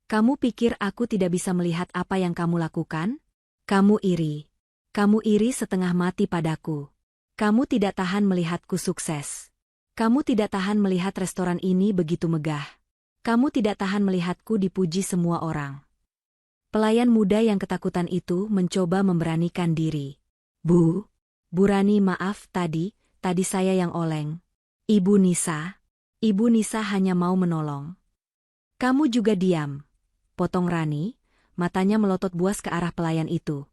Kamu pikir aku tidak bisa melihat apa yang kamu lakukan? Kamu iri. Kamu iri setengah mati padaku. Kamu tidak tahan melihatku sukses. Kamu tidak tahan melihat restoran ini begitu megah. Kamu tidak tahan melihatku dipuji semua orang. Pelayan muda yang ketakutan itu mencoba memberanikan diri. Bu Rani, maaf tadi saya yang oleng. Ibu Nisa hanya mau menolong. Kamu juga diam, potong Rani, matanya melotot buas ke arah pelayan itu.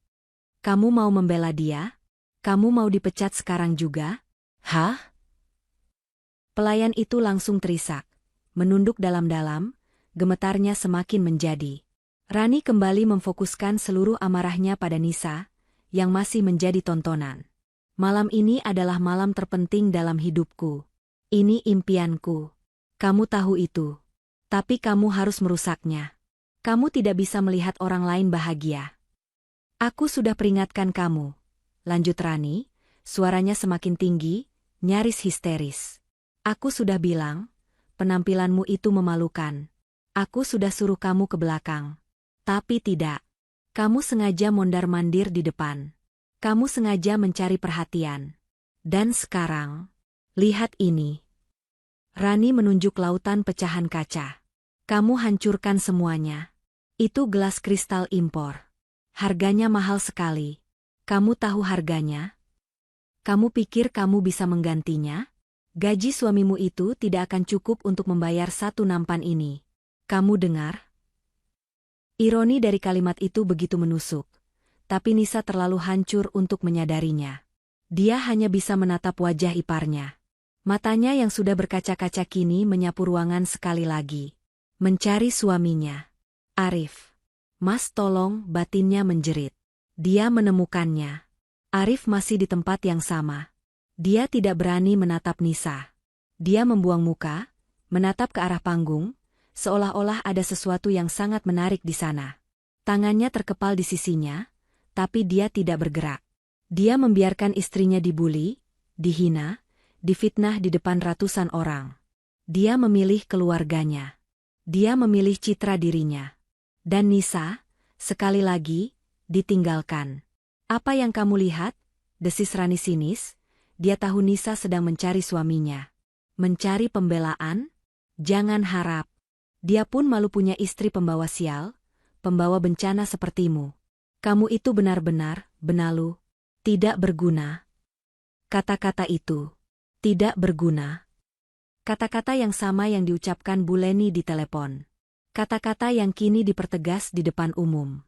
Kamu mau membela dia? Kamu mau dipecat sekarang juga? Hah? Pelayan itu langsung terisak. Menunduk dalam-dalam, gemetarnya semakin menjadi. Rani kembali memfokuskan seluruh amarahnya pada Nisa, yang masih menjadi tontonan. Malam ini adalah malam terpenting dalam hidupku. Ini impianku. Kamu tahu itu. Tapi kamu harus merusaknya. Kamu tidak bisa melihat orang lain bahagia. Aku sudah peringatkan kamu. Lanjut Rani, suaranya semakin tinggi, nyaris histeris. Aku sudah bilang, penampilanmu itu memalukan. Aku sudah suruh kamu ke belakang. Tapi tidak. Kamu sengaja mondar-mandir di depan. Kamu sengaja mencari perhatian. Dan sekarang, lihat ini. Rani menunjuk lautan pecahan kaca. Kamu hancurkan semuanya. Itu gelas kristal impor. Harganya mahal sekali. Kamu tahu harganya? Kamu pikir kamu bisa menggantinya? Gaji suamimu itu tidak akan cukup untuk membayar satu nampan ini. Kamu dengar? Ironi dari kalimat itu begitu menusuk. Tapi Nisa terlalu hancur untuk menyadarinya. Dia hanya bisa menatap wajah iparnya. Matanya yang sudah berkaca-kaca kini menyapu ruangan sekali lagi. Mencari suaminya. Arif. Mas tolong, batinnya menjerit. Dia menemukannya. Arif masih di tempat yang sama. Dia tidak berani menatap Nisa. Dia membuang muka, menatap ke arah panggung, seolah-olah ada sesuatu yang sangat menarik di sana. Tangannya terkepal di sisinya, tapi dia tidak bergerak. Dia membiarkan istrinya dibuli, dihina, difitnah di depan ratusan orang. Dia memilih keluarganya. Dia memilih citra dirinya. Dan Nisa, sekali lagi, ditinggalkan. Apa yang kamu lihat? Desis Rani sinis. Dia tahu Nisa sedang mencari suaminya. Mencari pembelaan? Jangan harap. Dia pun malu punya istri pembawa sial, pembawa bencana sepertimu. Kamu itu benar-benar, benalu, tidak berguna. Kata-kata itu, tidak berguna. Kata-kata yang sama yang diucapkan Bu Leni di telepon. Kata-kata yang kini dipertegas di depan umum.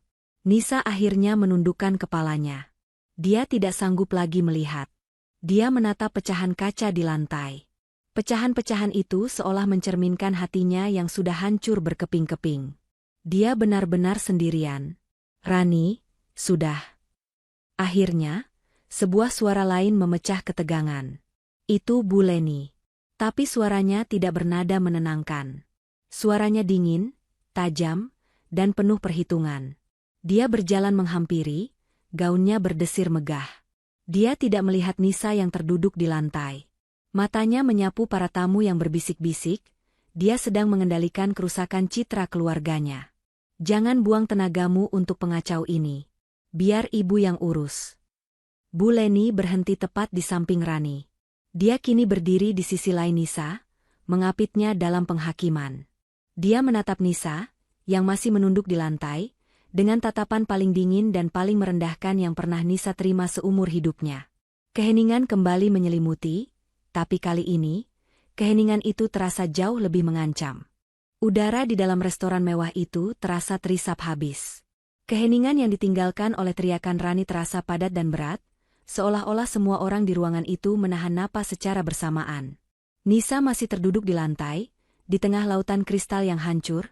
Nisa akhirnya menundukkan kepalanya. Dia tidak sanggup lagi melihat. Dia menatap pecahan kaca di lantai. Pecahan-pecahan itu seolah mencerminkan hatinya yang sudah hancur berkeping-keping. Dia benar-benar sendirian. Rani, sudah. Akhirnya, sebuah suara lain memecah ketegangan. Itu Bu Leni. Tapi suaranya tidak bernada menenangkan. Suaranya dingin, tajam, dan penuh perhitungan. Dia berjalan menghampiri, gaunnya berdesir megah. Dia tidak melihat Nisa yang terduduk di lantai. Matanya menyapu para tamu yang berbisik-bisik, dia sedang mengendalikan kerusakan citra keluarganya. Jangan buang tenagamu untuk pengacau ini. Biar ibu yang urus. Bu Leni berhenti tepat di samping Rani. Dia kini berdiri di sisi lain Nisa, mengapitnya dalam penghakiman. Dia menatap Nisa, yang masih menunduk di lantai, dengan tatapan paling dingin dan paling merendahkan yang pernah Nisa terima seumur hidupnya. Keheningan kembali menyelimuti, tapi kali ini, keheningan itu terasa jauh lebih mengancam. Udara di dalam restoran mewah itu terasa terisap habis. Keheningan yang ditinggalkan oleh teriakan Rani terasa padat dan berat, seolah-olah semua orang di ruangan itu menahan napas secara bersamaan. Nisa masih terduduk di lantai, di tengah lautan kristal yang hancur,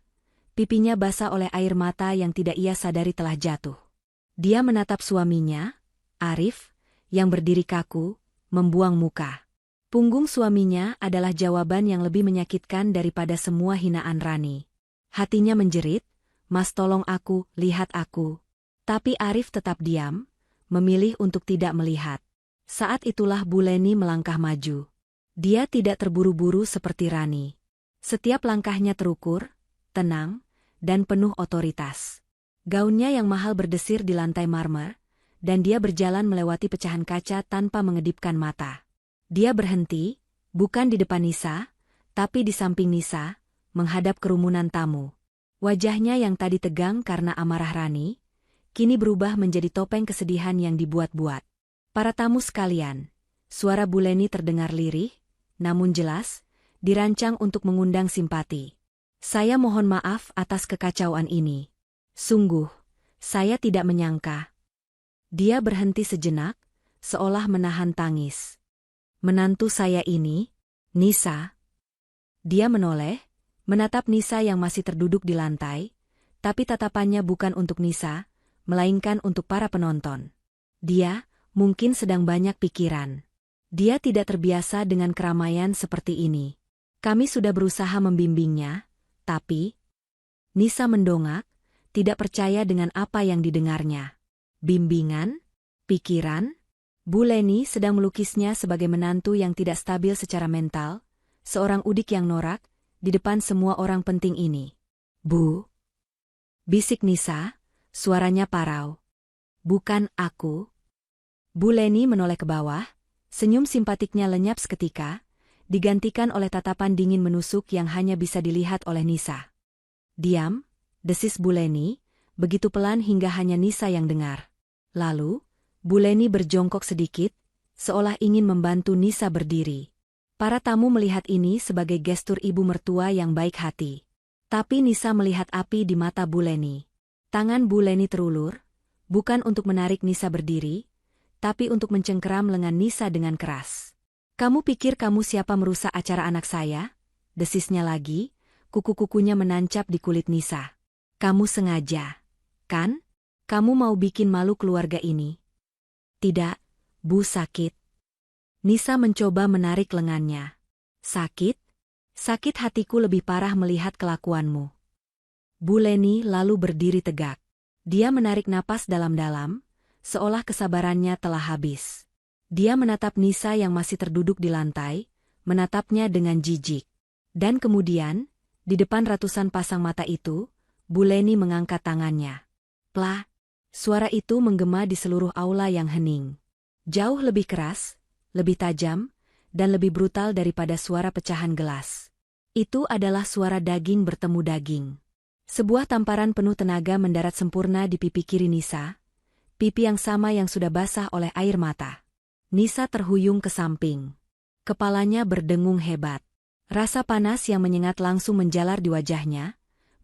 pipinya basah oleh air mata yang tidak ia sadari telah jatuh. Dia menatap suaminya, Arif, yang berdiri kaku, membuang muka. Punggung suaminya adalah jawaban yang lebih menyakitkan daripada semua hinaan Rani. Hatinya menjerit, "Mas tolong aku, lihat aku." Tapi Arif tetap diam, memilih untuk tidak melihat. Saat itulah Bu Leni melangkah maju. Dia tidak terburu-buru seperti Rani. Setiap langkahnya terukur, tenang, dan penuh otoritas. Gaunnya yang mahal berdesir di lantai marmer, dan dia berjalan melewati pecahan kaca tanpa mengedipkan mata. Dia berhenti, bukan di depan Nisa, tapi di samping Nisa, menghadap kerumunan tamu. Wajahnya yang tadi tegang karena amarah Rani, kini berubah menjadi topeng kesedihan yang dibuat-buat. Para tamu sekalian, suara Bu Leni terdengar lirih, namun jelas, dirancang untuk mengundang simpati. Saya mohon maaf atas kekacauan ini. Sungguh, saya tidak menyangka. Dia berhenti sejenak, seolah menahan tangis. Menantu saya ini, Nisa. Dia menoleh, menatap Nisa yang masih terduduk di lantai, tapi tatapannya bukan untuk Nisa, melainkan untuk para penonton. Dia, mungkin sedang banyak pikiran. Dia tidak terbiasa dengan keramaian seperti ini. Kami sudah berusaha membimbingnya, tapi... Nisa mendongak, tidak percaya dengan apa yang didengarnya. Bimbingan? Pikiran? Bu Leni sedang melukisnya sebagai menantu yang tidak stabil secara mental, seorang udik yang norak, di depan semua orang penting ini. "Bu," bisik Nisa, suaranya parau. "Bukan aku." Bu Leni menoleh ke bawah, senyum simpatiknya lenyap seketika, digantikan oleh tatapan dingin menusuk yang hanya bisa dilihat oleh Nisa. "Diam," desis Bu Leni, begitu pelan hingga hanya Nisa yang dengar. Lalu, Bu Leni berjongkok sedikit, seolah ingin membantu Nisa berdiri. Para tamu melihat ini sebagai gestur ibu mertua yang baik hati. Tapi Nisa melihat api di mata Bu Leni. Tangan Bu Leni terulur, bukan untuk menarik Nisa berdiri, tapi untuk mencengkeram lengan Nisa dengan keras. "Kamu pikir kamu siapa merusak acara anak saya?" Desisnya lagi, kuku-kukunya menancap di kulit Nisa. "Kamu sengaja, kan? Kamu mau bikin malu keluarga ini." "Tidak, Bu, sakit." Nisa mencoba menarik lengannya. "Sakit? Sakit hatiku lebih parah melihat kelakuanmu." Bu Leni lalu berdiri tegak. Dia menarik napas dalam-dalam, seolah kesabarannya telah habis. Dia menatap Nisa yang masih terduduk di lantai, menatapnya dengan jijik. Dan kemudian, di depan ratusan pasang mata itu, Bu Leni mengangkat tangannya. Plah! Suara itu menggema di seluruh aula yang hening. Jauh lebih keras, lebih tajam, dan lebih brutal daripada suara pecahan gelas. Itu adalah suara daging bertemu daging. Sebuah tamparan penuh tenaga mendarat sempurna di pipi kiri Nisa, pipi yang sama yang sudah basah oleh air mata. Nisa terhuyung ke samping. Kepalanya berdengung hebat. Rasa panas yang menyengat langsung menjalar di wajahnya,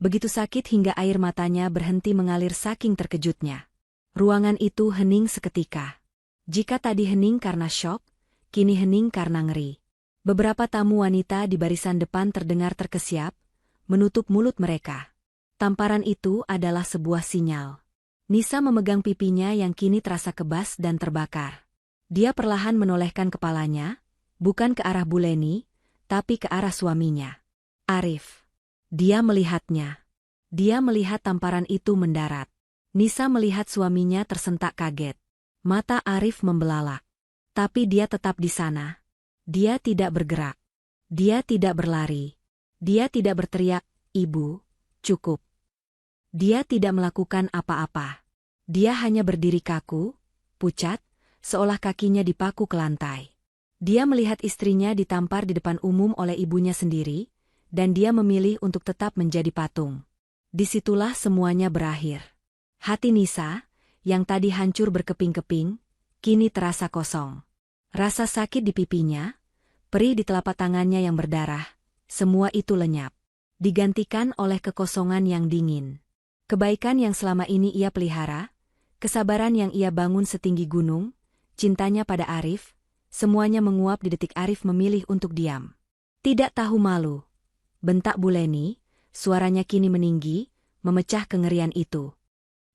begitu sakit hingga air matanya berhenti mengalir saking terkejutnya. Ruangan itu hening seketika. Jika tadi hening karena syok, kini hening karena ngeri. Beberapa tamu wanita di barisan depan terdengar terkesiap, menutup mulut mereka. Tamparan itu adalah sebuah sinyal. Nisa memegang pipinya yang kini terasa kebas dan terbakar. Dia perlahan menolehkan kepalanya, bukan ke arah Bu Leni, tapi ke arah suaminya. "Arif." Dia melihatnya. Dia melihat tamparan itu mendarat. Nisa melihat suaminya tersentak kaget. Mata Arif membelalak. Tapi dia tetap di sana. Dia tidak bergerak. Dia tidak berlari. Dia tidak berteriak, "Ibu, cukup." Dia tidak melakukan apa-apa. Dia hanya berdiri kaku, pucat, seolah kakinya dipaku ke lantai. Dia melihat istrinya ditampar di depan umum oleh ibunya sendiri, dan dia memilih untuk tetap menjadi patung. Disitulah semuanya berakhir. Hati Nisa, yang tadi hancur berkeping-keping, kini terasa kosong. Rasa sakit di pipinya, perih di telapak tangannya yang berdarah, semua itu lenyap. Digantikan oleh kekosongan yang dingin. Kebaikan yang selama ini ia pelihara, kesabaran yang ia bangun setinggi gunung, cintanya pada Arif, semuanya menguap di detik Arif memilih untuk diam. Tidak tahu malu, bentak Bu Leni, suaranya kini meninggi, memecah kengerian itu.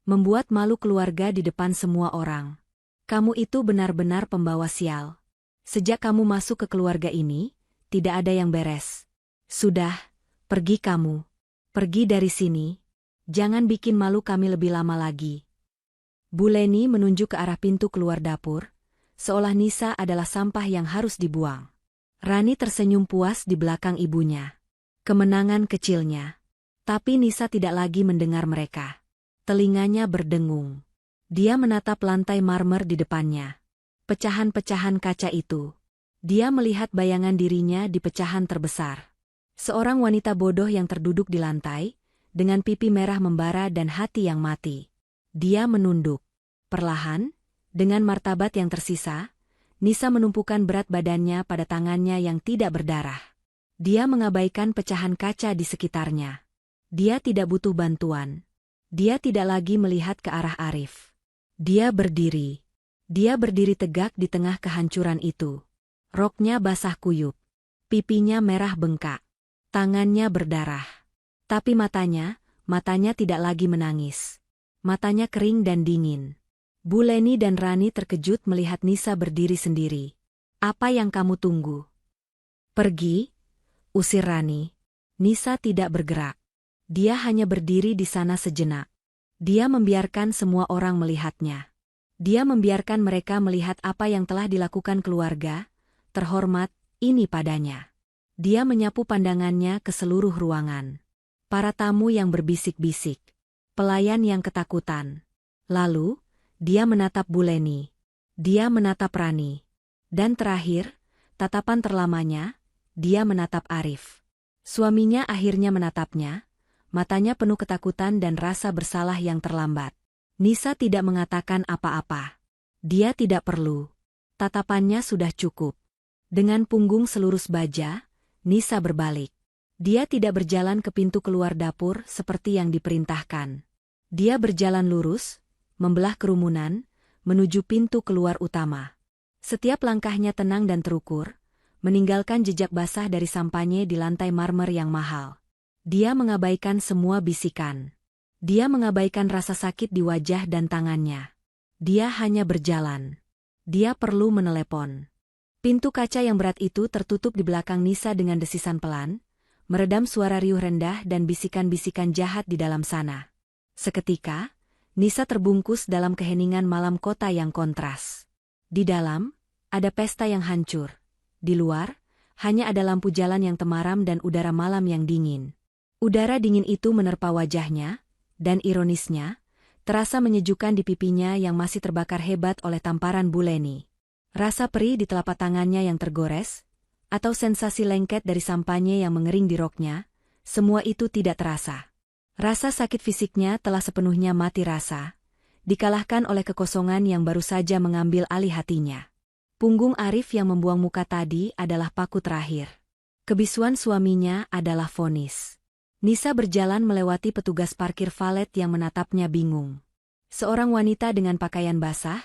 Membuat malu keluarga di depan semua orang. Kamu itu benar-benar pembawa sial. Sejak kamu masuk ke keluarga ini, tidak ada yang beres. Sudah, pergi kamu. Pergi dari sini. Jangan bikin malu kami lebih lama lagi. Bu Leni menunjuk ke arah pintu keluar dapur, seolah Nisa adalah sampah yang harus dibuang. Rani tersenyum puas di belakang ibunya. Kemenangan kecilnya. Tapi Nisa tidak lagi mendengar mereka. Telinganya berdengung. Dia menatap lantai marmer di depannya. Pecahan-pecahan kaca itu. Dia melihat bayangan dirinya di pecahan terbesar. Seorang wanita bodoh yang terduduk di lantai, dengan pipi merah membara dan hati yang mati. Dia menunduk. Perlahan, dengan martabat yang tersisa, Nisa menumpukan berat badannya pada tangannya yang tidak berdarah. Dia mengabaikan pecahan kaca di sekitarnya. Dia tidak butuh bantuan. Dia tidak lagi melihat ke arah Arif. Dia berdiri. Dia berdiri tegak di tengah kehancuran itu. Roknya basah kuyup. Pipinya merah bengkak. Tangannya berdarah. Tapi matanya tidak lagi menangis. Matanya kering dan dingin. Bu Leni dan Rani terkejut melihat Nisa berdiri sendiri. Apa yang kamu tunggu? Pergi, usir Rani. Nisa tidak bergerak. Dia hanya berdiri di sana sejenak. Dia membiarkan semua orang melihatnya. Dia membiarkan mereka melihat apa yang telah dilakukan keluarga terhormat ini padanya. Dia menyapu pandangannya ke seluruh ruangan. Para tamu yang berbisik-bisik. Pelayan yang ketakutan. Lalu, dia menatap Bu Leni. Dia menatap Rani. Dan terakhir, tatapan terlamanya, dia menatap Arif. Suaminya akhirnya menatapnya, matanya penuh ketakutan dan rasa bersalah yang terlambat. Nisa tidak mengatakan apa-apa. Dia tidak perlu. Tatapannya sudah cukup. Dengan punggung selurus baja, Nisa berbalik. Dia tidak berjalan ke pintu keluar dapur seperti yang diperintahkan. Dia berjalan lurus, membelah kerumunan, menuju pintu keluar utama. Setiap langkahnya tenang dan terukur, meninggalkan jejak basah dari sampahnya di lantai marmer yang mahal. Dia mengabaikan semua bisikan. Dia mengabaikan rasa sakit di wajah dan tangannya. Dia hanya berjalan. Dia perlu menelepon. Pintu kaca yang berat itu tertutup di belakang Nisa dengan desisan pelan, meredam suara riuh rendah dan bisikan-bisikan jahat di dalam sana. Seketika, Nisa terbungkus dalam keheningan malam kota yang kontras. Di dalam, ada pesta yang hancur. Di luar, hanya ada lampu jalan yang temaram dan udara malam yang dingin. Udara dingin itu menerpa wajahnya, dan ironisnya, terasa menyejukkan di pipinya yang masih terbakar hebat oleh tamparan Bu Leni. Rasa perih di telapak tangannya yang tergores, atau sensasi lengket dari sampahnya yang mengering di roknya, semua itu tidak terasa. Rasa sakit fisiknya telah sepenuhnya mati rasa, dikalahkan oleh kekosongan yang baru saja mengambil alih hatinya. Punggung Arif yang membuang muka tadi adalah paku terakhir. Kebisuan suaminya adalah vonis. Nisa berjalan melewati petugas parkir valet yang menatapnya bingung. Seorang wanita dengan pakaian basah,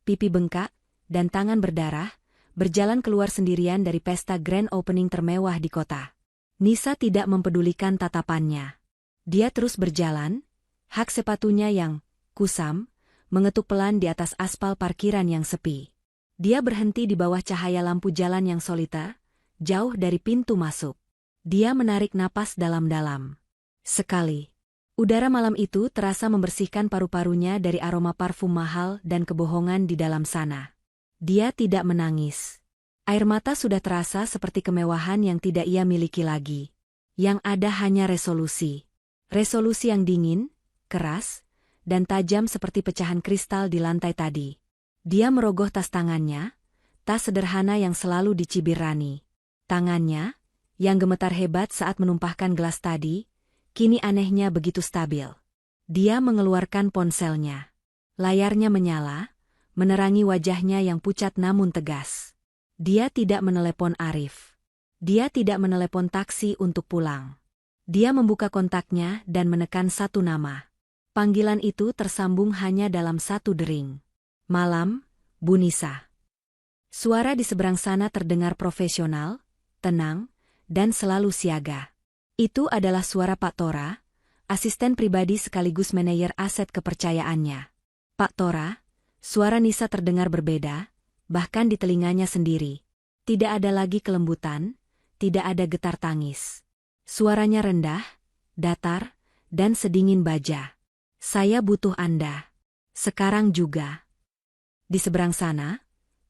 pipi bengkak, dan tangan berdarah, berjalan keluar sendirian dari pesta grand opening termewah di kota. Nisa tidak mempedulikan tatapannya. Dia terus berjalan, hak sepatunya yang kusam, mengetuk pelan di atas aspal parkiran yang sepi. Dia berhenti di bawah cahaya lampu jalan yang soliter, jauh dari pintu masuk. Dia menarik napas dalam-dalam. Sekali. Udara malam itu terasa membersihkan paru-parunya dari aroma parfum mahal dan kebohongan di dalam sana. Dia tidak menangis. Air mata sudah terasa seperti kemewahan yang tidak ia miliki lagi. Yang ada hanya resolusi. Resolusi yang dingin, keras, dan tajam seperti pecahan kristal di lantai tadi. Dia merogoh tas tangannya, tas sederhana yang selalu dicibir Rani. Tangannya, yang gemetar hebat saat menumpahkan gelas tadi, kini anehnya begitu stabil. Dia mengeluarkan ponselnya. Layarnya menyala, menerangi wajahnya yang pucat namun tegas. Dia tidak menelepon Arif. Dia tidak menelepon taksi untuk pulang. Dia membuka kontaknya dan menekan satu nama. Panggilan itu tersambung hanya dalam satu dering. Malam, Bu Nisa. Suara di seberang sana terdengar profesional, tenang, dan selalu siaga. Itu adalah suara Pak Tora, asisten pribadi sekaligus manajer aset kepercayaannya. Pak Tora, suara Nisa terdengar berbeda, bahkan di telinganya sendiri. Tidak ada lagi kelembutan, tidak ada getar tangis. Suaranya rendah, datar, dan sedingin baja. Saya butuh Anda. Sekarang juga. Di seberang sana,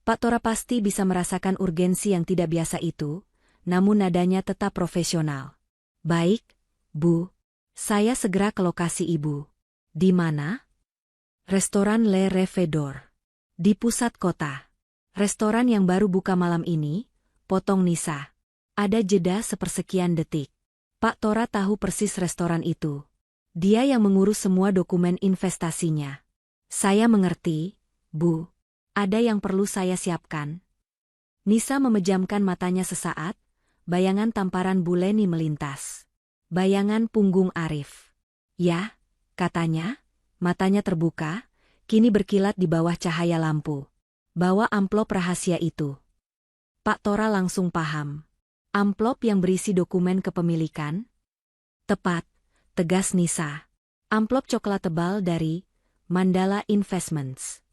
Pak Tora pasti bisa merasakan urgensi yang tidak biasa itu, namun nadanya tetap profesional. Baik, Bu. Saya segera ke lokasi Ibu. Di mana? Restoran Le Revedor. Di pusat kota. Restoran yang baru buka malam ini, potong Nisa. Ada jeda sepersekian detik. Pak Tora tahu persis restoran itu. Dia yang mengurus semua dokumen investasinya. Saya mengerti, Bu. Ada yang perlu saya siapkan. Nisa memejamkan matanya sesaat, bayangan tamparan Bu Leni melintas. Bayangan punggung Arif. Ya, katanya, matanya terbuka, kini berkilat di bawah cahaya lampu. Bawa amplop rahasia itu. Pak Tora langsung paham. Amplop yang berisi dokumen kepemilikan? Tepat, tegas Nisa. Amplop coklat tebal dari Mandala Investments.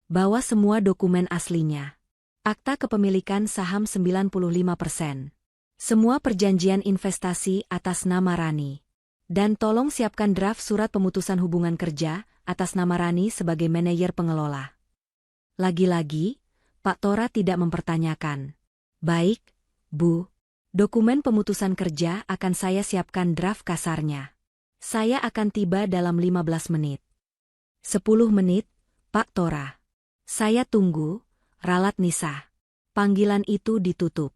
Bawa semua dokumen aslinya. Akta kepemilikan saham 95%. Semua perjanjian investasi atas nama Rani. Dan tolong siapkan draft surat pemutusan hubungan kerja atas nama Rani sebagai manajer pengelola. Lagi-lagi, Pak Tora tidak mempertanyakan. Baik, Bu. Dokumen pemutusan kerja akan saya siapkan draft kasarnya. Saya akan tiba dalam 15 menit. 10 menit, Pak Tora. Saya tunggu, ralat Nisa. Panggilan itu ditutup.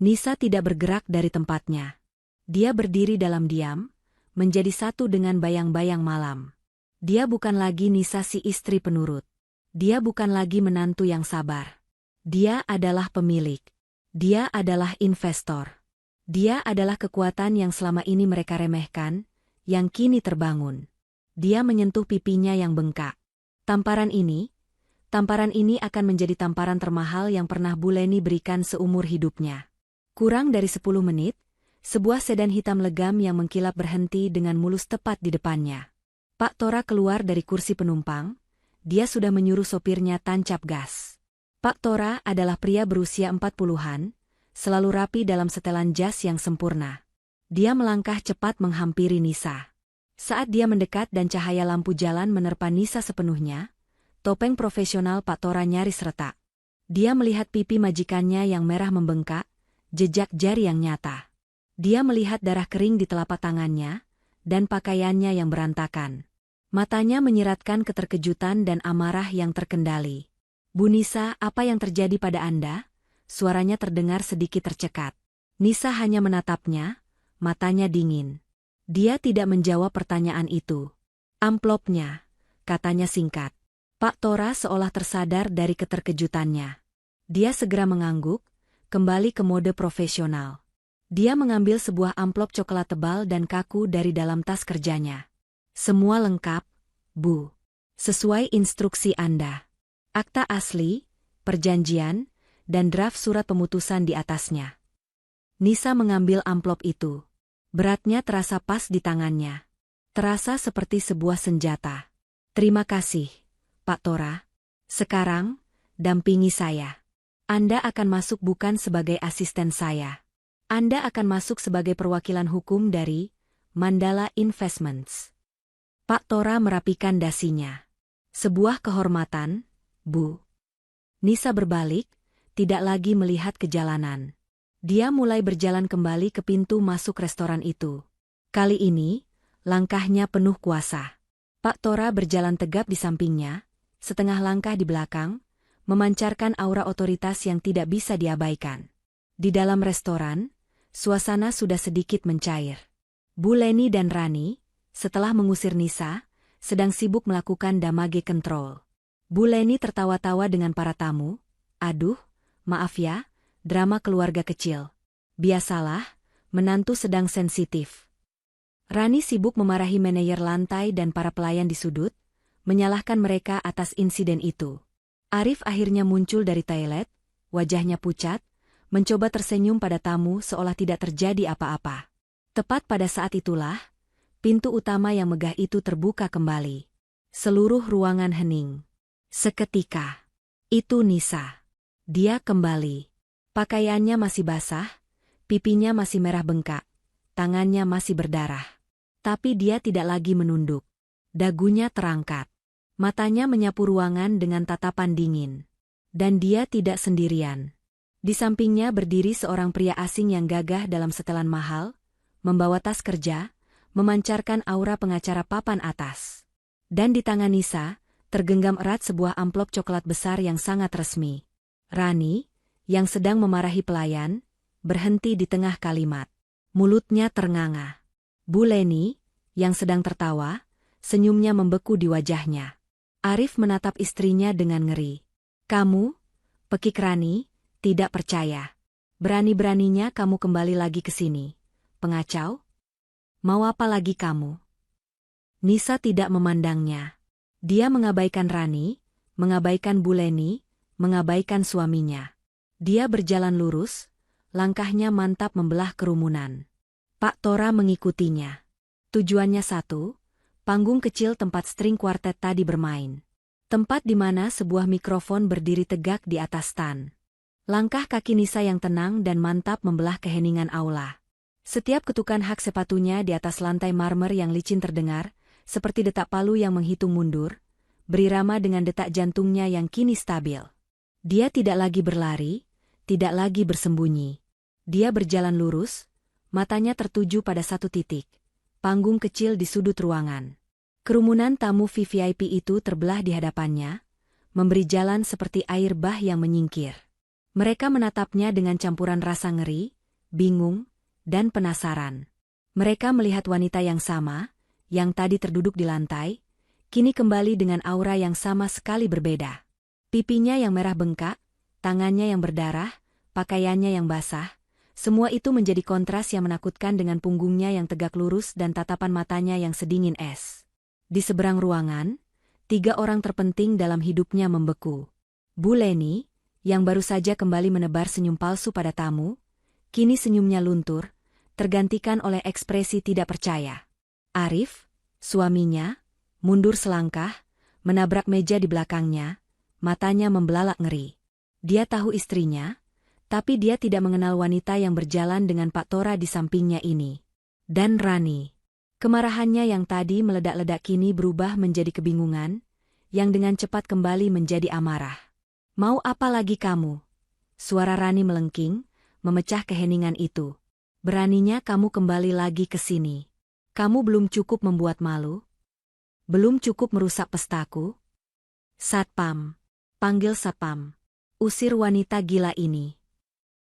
Nisa tidak bergerak dari tempatnya. Dia berdiri dalam diam, menjadi satu dengan bayang-bayang malam. Dia bukan lagi Nisa si istri penurut. Dia bukan lagi menantu yang sabar. Dia adalah pemilik. Dia adalah investor. Dia adalah kekuatan yang selama ini mereka remehkan, yang kini terbangun. Dia menyentuh pipinya yang bengkak. Tamparan ini akan menjadi tamparan termahal yang pernah Bu Leni berikan seumur hidupnya. Kurang dari 10 menit, sebuah sedan hitam legam yang mengkilap berhenti dengan mulus tepat di depannya. Pak Tora keluar dari kursi penumpang, dia sudah menyuruh sopirnya tancap gas. Pak Tora adalah pria berusia 40-an, selalu rapi dalam setelan jas yang sempurna. Dia melangkah cepat menghampiri Nisa. Saat dia mendekat dan cahaya lampu jalan menerpa Nisa sepenuhnya, topeng profesional Pak Tora nyaris retak. Dia melihat pipi majikannya yang merah membengkak, jejak jari yang nyata. Dia melihat darah kering di telapak tangannya, dan pakaiannya yang berantakan. Matanya menyiratkan keterkejutan dan amarah yang terkendali. Bu Nisa, apa yang terjadi pada Anda? Suaranya terdengar sedikit tercekat. Nisa hanya menatapnya, matanya dingin. Dia tidak menjawab pertanyaan itu. Amplopnya, katanya singkat. Pak Tora seolah tersadar dari keterkejutannya. Dia segera mengangguk, kembali ke mode profesional. Dia mengambil sebuah amplop coklat tebal dan kaku dari dalam tas kerjanya. Semua lengkap, Bu. Sesuai instruksi Anda. Akta asli, perjanjian, dan draft surat pemutusan di atasnya. Nisa mengambil amplop itu. Beratnya terasa pas di tangannya. Terasa seperti sebuah senjata. Terima kasih, Pak Tora. Sekarang, dampingi saya. Anda akan masuk bukan sebagai asisten saya. Anda akan masuk sebagai perwakilan hukum dari Mandala Investments. Pak Tora merapikan dasinya. Sebuah kehormatan, Bu. Nisa berbalik, tidak lagi melihat ke jalanan. Dia mulai berjalan kembali ke pintu masuk restoran itu. Kali ini, langkahnya penuh kuasa. Pak Tora berjalan tegap di sampingnya, setengah langkah di belakang, memancarkan aura otoritas yang tidak bisa diabaikan. Di dalam restoran, suasana sudah sedikit mencair. Bu Leni dan Rani, setelah mengusir Nisa, sedang sibuk melakukan damage control. Bu Leni tertawa-tawa dengan para tamu. Aduh, maaf ya, drama keluarga kecil. Biasalah, menantu sedang sensitif. Rani sibuk memarahi manajer lantai dan para pelayan di sudut, menyalahkan mereka atas insiden itu. Arif akhirnya muncul dari toilet, wajahnya pucat, mencoba tersenyum pada tamu seolah tidak terjadi apa-apa. Tepat pada saat itulah, pintu utama yang megah itu terbuka kembali. Seluruh ruangan hening. Seketika, itu Nisa. Dia kembali. Pakaiannya masih basah, pipinya masih merah bengkak, tangannya masih berdarah. Tapi dia tidak lagi menunduk. Dagunya terangkat. Matanya menyapu ruangan dengan tatapan dingin. Dan dia tidak sendirian. Di sampingnya berdiri seorang pria asing yang gagah dalam setelan mahal, membawa tas kerja, memancarkan aura pengacara papan atas. Dan di tangan Nisa, tergenggam erat sebuah amplop coklat besar yang sangat resmi. Rani, yang sedang memarahi pelayan, berhenti di tengah kalimat. Mulutnya ternganga. Bu Leni, yang sedang tertawa, senyumnya membeku di wajahnya. Arif menatap istrinya dengan ngeri. Kamu, pekik Rani, tidak percaya. Berani-beraninya kamu kembali lagi ke sini. Pengacau? Mau apa lagi kamu? Nisa tidak memandangnya. Dia mengabaikan Rani, mengabaikan Bu Leni, mengabaikan suaminya. Dia berjalan lurus, langkahnya mantap membelah kerumunan. Pak Tora mengikutinya. Tujuannya satu, panggung kecil tempat string quartet tadi bermain. Tempat di mana sebuah mikrofon berdiri tegak di atas stan. Langkah kaki Nisa yang tenang dan mantap membelah keheningan aula. Setiap ketukan hak sepatunya di atas lantai marmer yang licin terdengar, seperti detak palu yang menghitung mundur, berirama dengan detak jantungnya yang kini stabil. Dia tidak lagi berlari, tidak lagi bersembunyi. Dia berjalan lurus, matanya tertuju pada satu titik. Panggung kecil di sudut ruangan. Kerumunan tamu VVIP itu terbelah di hadapannya, memberi jalan seperti air bah yang menyingkir. Mereka menatapnya dengan campuran rasa ngeri, bingung, dan penasaran. Mereka melihat wanita yang sama, yang tadi terduduk di lantai, kini kembali dengan aura yang sama sekali berbeda. Pipinya yang merah bengkak, tangannya yang berdarah, pakaiannya yang basah, semua itu menjadi kontras yang menakutkan dengan punggungnya yang tegak lurus dan tatapan matanya yang sedingin es. Di seberang ruangan, 3 orang terpenting dalam hidupnya membeku. Bu Leni, yang baru saja kembali menebar senyum palsu pada tamu, kini senyumnya luntur, tergantikan oleh ekspresi tidak percaya. Arif, suaminya, mundur selangkah, menabrak meja di belakangnya, matanya membelalak ngeri. Dia tahu istrinya, tapi dia tidak mengenal wanita yang berjalan dengan Pak Tora di sampingnya ini. Dan Rani. Kemarahannya yang tadi meledak-ledak kini berubah menjadi kebingungan, yang dengan cepat kembali menjadi amarah. Mau apa lagi kamu? Suara Rani melengking, memecah keheningan itu. Beraninya kamu kembali lagi ke sini. Kamu belum cukup membuat malu? Belum cukup merusak pestaku? Satpam. Panggil Satpam. Usir wanita gila ini.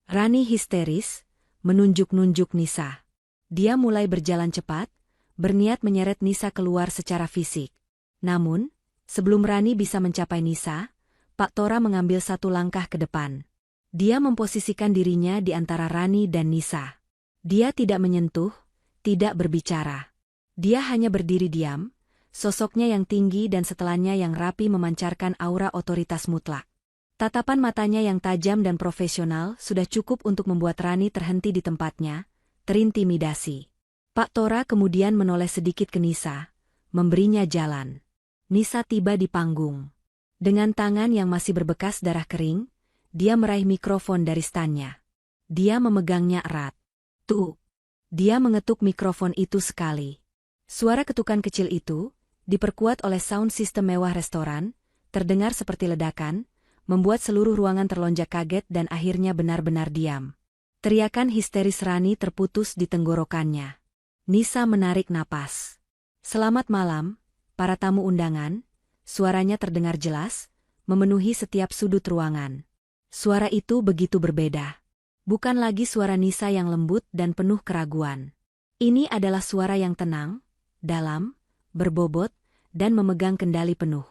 Rani histeris, menunjuk-nunjuk Nisa. Dia mulai berjalan cepat, berniat menyeret Nisa keluar secara fisik. Namun, sebelum Rani bisa mencapai Nisa, Pak Tora mengambil satu langkah ke depan. Dia memposisikan dirinya di antara Rani dan Nisa. Dia tidak menyentuh, tidak berbicara. Dia hanya berdiri diam, sosoknya yang tinggi dan setelannya yang rapi memancarkan aura otoritas mutlak. Tatapan matanya yang tajam dan profesional sudah cukup untuk membuat Rani terhenti di tempatnya, terintimidasi. Pak Tora kemudian menoleh sedikit ke Nisa, memberinya jalan. Nisa tiba di panggung. Dengan tangan yang masih berbekas darah kering, dia meraih mikrofon dari stannya. Dia memegangnya erat. Tuh! Dia mengetuk mikrofon itu sekali. Suara ketukan kecil itu, diperkuat oleh sound system mewah restoran, terdengar seperti ledakan, membuat seluruh ruangan terlonjak kaget dan akhirnya benar-benar diam. Teriakan histeris Rani terputus di tenggorokannya. Nisa menarik napas. Selamat malam, para tamu undangan, suaranya terdengar jelas, memenuhi setiap sudut ruangan. Suara itu begitu berbeda. Bukan lagi suara Nisa yang lembut dan penuh keraguan. Ini adalah suara yang tenang, dalam, berbobot, dan memegang kendali penuh.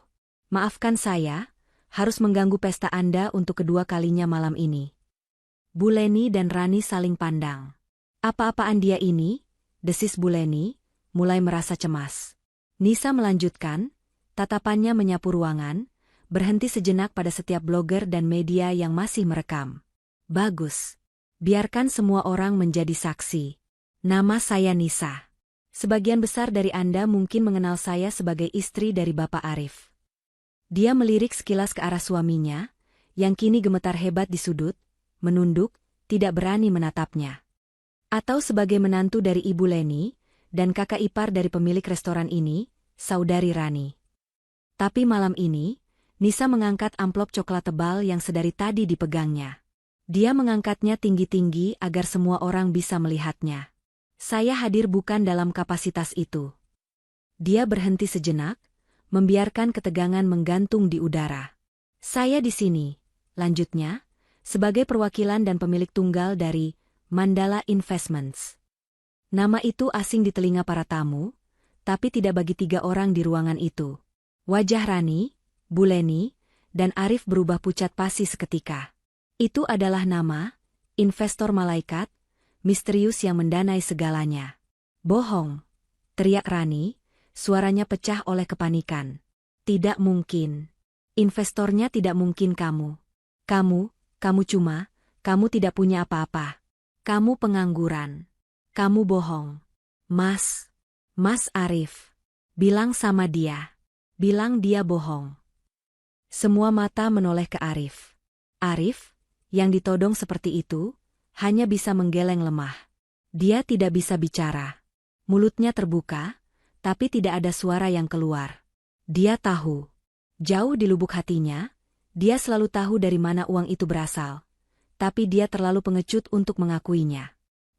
Maafkan saya, harus mengganggu pesta Anda untuk kedua kalinya malam ini. Bu Leni dan Rani saling pandang. Apa-apaan dia ini? Desis Bu Leni, mulai merasa cemas. Nisa melanjutkan, tatapannya menyapu ruangan, berhenti sejenak pada setiap blogger dan media yang masih merekam. Bagus. Biarkan semua orang menjadi saksi. Nama saya Nisa. Sebagian besar dari Anda mungkin mengenal saya sebagai istri dari Bapak Arif. Dia melirik sekilas ke arah suaminya, yang kini gemetar hebat di sudut, menunduk, tidak berani menatapnya. Atau sebagai menantu dari Ibu Leni, dan kakak ipar dari pemilik restoran ini, Saudari Rani. Tapi malam ini, Nisa mengangkat amplop coklat tebal yang sedari tadi dipegangnya. Dia mengangkatnya tinggi-tinggi agar semua orang bisa melihatnya. Saya hadir bukan dalam kapasitas itu. Dia berhenti sejenak, membiarkan ketegangan menggantung di udara. Saya di sini, lanjutnya, sebagai perwakilan dan pemilik tunggal dari Mandala Investments. Nama itu asing di telinga para tamu, tapi tidak bagi 3 orang di ruangan itu. Wajah Rani, Bu Leni, dan Arif berubah pucat pasi seketika. Itu adalah nama, investor malaikat, misterius yang mendanai segalanya. Bohong, teriak Rani, suaranya pecah oleh kepanikan. Tidak mungkin. Investornya tidak mungkin kamu. Kamu tidak punya apa-apa. Kamu pengangguran. Kamu bohong. Mas Arif. Bilang sama dia. Bilang dia bohong. Semua mata menoleh ke Arif. Arif, yang ditodong seperti itu, hanya bisa menggeleng lemah. Dia tidak bisa bicara. Mulutnya terbuka, tapi tidak ada suara yang keluar. Dia tahu. Jauh di lubuk hatinya, dia selalu tahu dari mana uang itu berasal. Tapi dia terlalu pengecut untuk mengakuinya.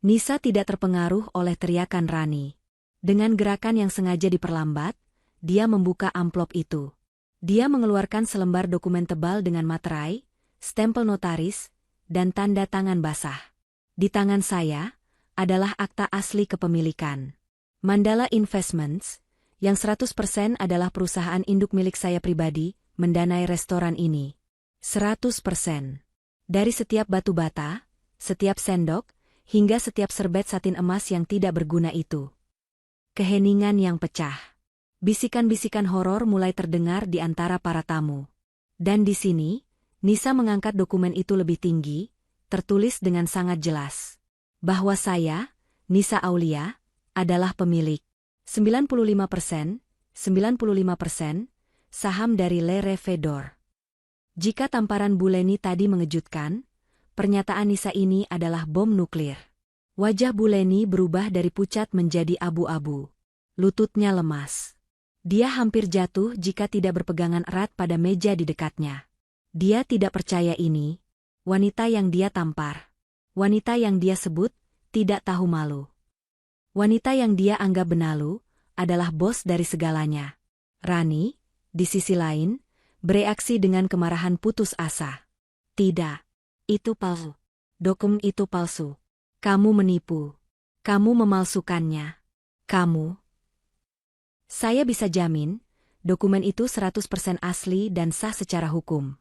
Nisa tidak terpengaruh oleh teriakan Rani. Dengan gerakan yang sengaja diperlambat, dia membuka amplop itu. Dia mengeluarkan selembar dokumen tebal dengan materai, stempel notaris, dan tanda tangan basah. Di tangan saya, adalah akta asli kepemilikan. Mandala Investments, yang 100% adalah perusahaan induk milik saya pribadi, mendanai restoran ini. 100%. Dari setiap batu bata, setiap sendok, hingga setiap serbet satin emas yang tidak berguna itu. Keheningan yang pecah. Bisikan-bisikan horor mulai terdengar di antara para tamu. Dan di sini, Nisa mengangkat dokumen itu lebih tinggi, tertulis dengan sangat jelas. Bahwa saya, Nisa Aulia, adalah pemilik 95%, saham dari Le Revedor. Jika tamparan Bu Leni tadi mengejutkan, pernyataan Nisa ini adalah bom nuklir. Wajah Bu Leni berubah dari pucat menjadi abu-abu. Lututnya lemas. Dia hampir jatuh jika tidak berpegangan erat pada meja di dekatnya. Dia tidak percaya ini. Wanita yang dia tampar. Wanita yang dia sebut, tidak tahu malu. Wanita yang dia anggap benalu, adalah bos dari segalanya. Rani, di sisi lain, bereaksi dengan kemarahan putus asa. Tidak. Itu palsu. Dokumen itu palsu. Kamu menipu. Kamu memalsukannya. Kamu. Saya bisa jamin, dokumen itu 100% asli dan sah secara hukum.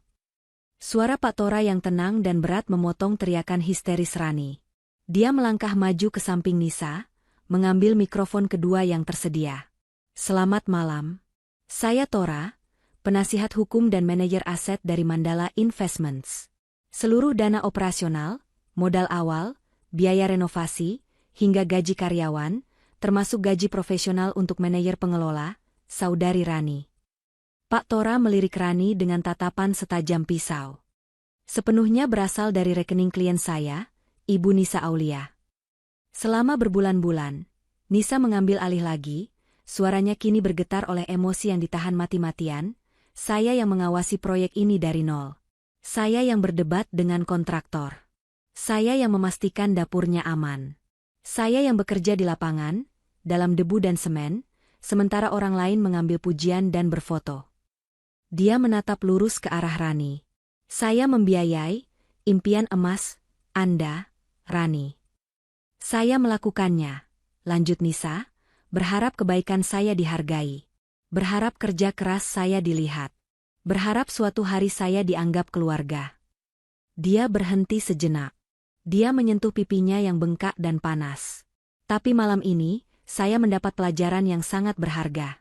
Suara Pak Tora yang tenang dan berat memotong teriakan histeris Rani. Dia melangkah maju ke samping Nisa, mengambil mikrofon kedua yang tersedia. Selamat malam. Saya Tora, penasihat hukum dan manajer aset dari Mandala Investments. Seluruh dana operasional, modal awal, biaya renovasi, hingga gaji karyawan, termasuk gaji profesional untuk manajer pengelola, Saudari Rani. Pak Tora melirik Rani dengan tatapan setajam pisau. Sepenuhnya berasal dari rekening klien saya, Ibu Nisa Aulia. Selama berbulan-bulan, Nisa mengambil alih lagi, suaranya kini bergetar oleh emosi yang ditahan mati-matian, saya yang mengawasi proyek ini dari nol. Saya yang berdebat dengan kontraktor. Saya yang memastikan dapurnya aman. Saya yang bekerja di lapangan, dalam debu dan semen, sementara orang lain mengambil pujian dan berfoto. Dia menatap lurus ke arah Rani. Saya membiayai impian emas Anda, Rani. Saya melakukannya, lanjut Nisa, berharap kebaikan saya dihargai. Berharap kerja keras saya dilihat. Berharap suatu hari saya dianggap keluarga. Dia berhenti sejenak. Dia menyentuh pipinya yang bengkak dan panas. Tapi malam ini, saya mendapat pelajaran yang sangat berharga.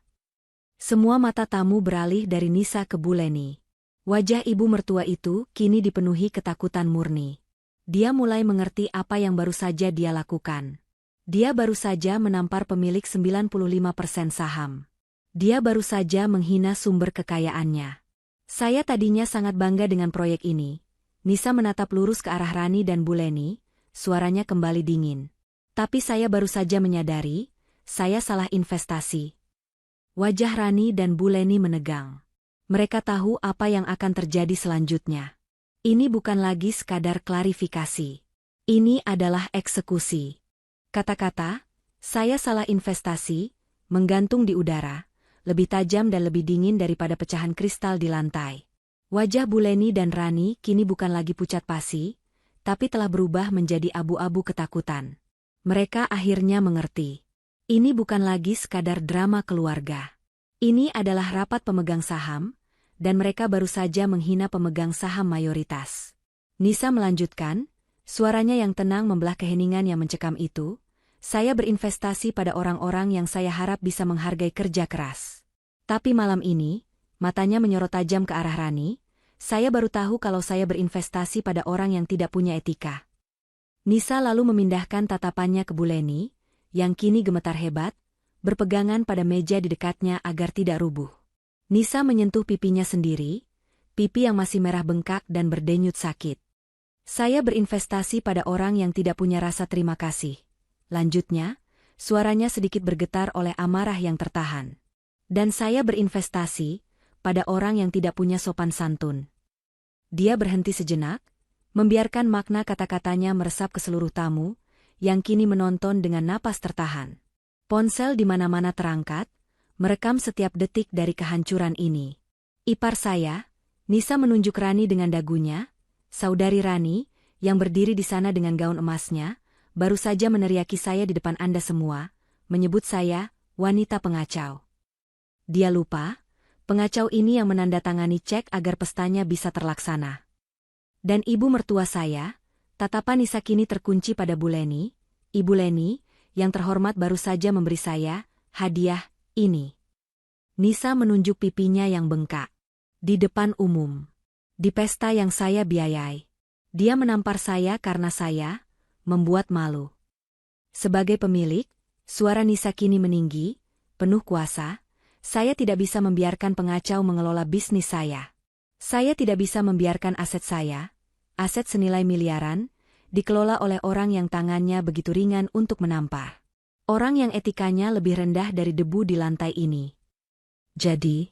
Semua mata tamu beralih dari Nisa ke Bu Leni. Wajah ibu mertua itu kini dipenuhi ketakutan murni. Dia mulai mengerti apa yang baru saja dia lakukan. Dia baru saja menampar pemilik 95% saham. Dia baru saja menghina sumber kekayaannya. Saya tadinya sangat bangga dengan proyek ini. Nisa menatap lurus ke arah Rani dan Bu Leni, suaranya kembali dingin. Tapi saya baru saja menyadari, saya salah investasi. Wajah Rani dan Bu Leni menegang. Mereka tahu apa yang akan terjadi selanjutnya. Ini bukan lagi sekadar klarifikasi. Ini adalah eksekusi. Kata-kata, saya salah investasi, menggantung di udara, lebih tajam dan lebih dingin daripada pecahan kristal di lantai. Wajah Bu Leni dan Rani kini bukan lagi pucat pasi, tapi telah berubah menjadi abu-abu ketakutan. Mereka akhirnya mengerti. Ini bukan lagi sekadar drama keluarga. Ini adalah rapat pemegang saham, dan mereka baru saja menghina pemegang saham mayoritas. Nisa melanjutkan, suaranya yang tenang membelah keheningan yang mencekam itu. Saya berinvestasi pada orang-orang yang saya harap bisa menghargai kerja keras. Tapi malam ini, matanya menyorot tajam ke arah Rani, saya baru tahu kalau saya berinvestasi pada orang yang tidak punya etika. Nisa lalu memindahkan tatapannya ke Bu Leni, yang kini gemetar hebat, berpegangan pada meja di dekatnya agar tidak rubuh. Nisa menyentuh pipinya sendiri, pipi yang masih merah bengkak dan berdenyut sakit. Saya berinvestasi pada orang yang tidak punya rasa terima kasih. Lanjutnya, suaranya sedikit bergetar oleh amarah yang tertahan. Dan saya berinvestasi pada orang yang tidak punya sopan santun. Dia berhenti sejenak, membiarkan makna kata-katanya meresap ke seluruh tamu, yang kini menonton dengan napas tertahan. Ponsel di mana-mana terangkat, merekam setiap detik dari kehancuran ini. Ipar saya, Nisa menunjuk Rani dengan dagunya, saudari Rani, yang berdiri di sana dengan gaun emasnya, baru saja meneriaki saya di depan Anda semua, menyebut saya, wanita pengacau. Dia lupa, pengacau ini yang menandatangani cek agar pestanya bisa terlaksana. Dan ibu mertua saya, tatapan Nisa kini terkunci pada Bu Leni. Ibu Leni, yang terhormat baru saja memberi saya hadiah ini. Nisa menunjuk pipinya yang bengkak. Di depan umum. Di pesta yang saya biayai. Dia menampar saya karena saya membuat malu. Sebagai pemilik, suara Nisa kini meninggi, penuh kuasa. Saya tidak bisa membiarkan pengacau mengelola bisnis saya. Saya tidak bisa membiarkan aset saya, aset senilai miliaran, dikelola oleh orang yang tangannya begitu ringan untuk menampar. Orang yang etikanya lebih rendah dari debu di lantai ini. Jadi,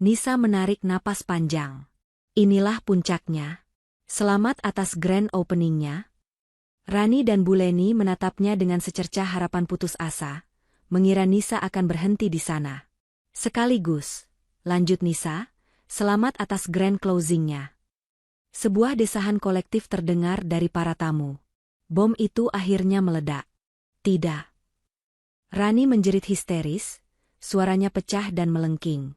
Nisa menarik napas panjang. Inilah puncaknya. Selamat atas grand openingnya. Rani dan Bu Leni menatapnya dengan secercah harapan putus asa, mengira Nisa akan berhenti di sana. Sekaligus, lanjut Nisa, selamat atas grand closingnya. Sebuah desahan kolektif terdengar dari para tamu. Bom itu akhirnya meledak. Tidak. Rani menjerit histeris, suaranya pecah dan melengking.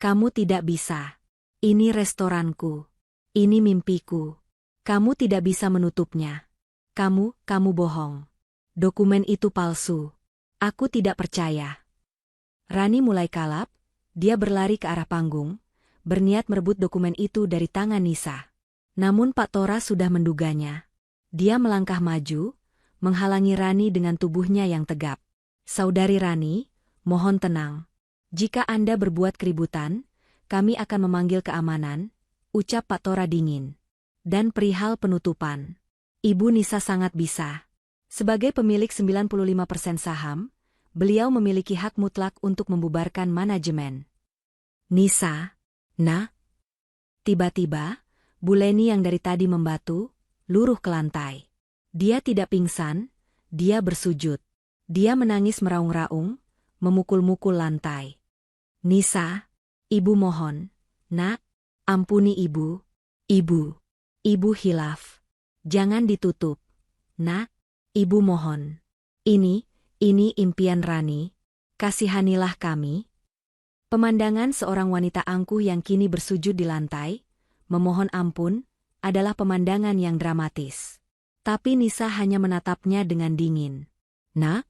Kamu tidak bisa. Ini restoranku. Ini mimpiku. Kamu tidak bisa menutupnya. Kamu bohong. Dokumen itu palsu. Aku tidak percaya. Rani mulai kalap, dia berlari ke arah panggung, berniat merebut dokumen itu dari tangan Nisa. Namun Pak Tora sudah menduganya. Dia melangkah maju, menghalangi Rani dengan tubuhnya yang tegap. Saudari Rani, mohon tenang. Jika Anda berbuat keributan, kami akan memanggil keamanan, ucap Pak Tora dingin. Dan perihal penutupan. Ibu Nisa sangat bisa. Sebagai pemilik 95% saham, beliau memiliki hak mutlak untuk membubarkan manajemen. Nisa, nah? Tiba-tiba, Bu Leni yang dari tadi membatu, luruh ke lantai. Dia tidak pingsan, dia bersujud. Dia menangis meraung-raung, memukul-mukul lantai. Nisa, ibu mohon. Nak, ampuni ibu. Ibu hilaf. Jangan ditutup. Nak, ibu mohon. Ini impian Rani. Kasihanilah kami. Pemandangan seorang wanita angkuh yang kini bersujud di lantai, memohon ampun, adalah pemandangan yang dramatis. Tapi Nisa hanya menatapnya dengan dingin. Nak,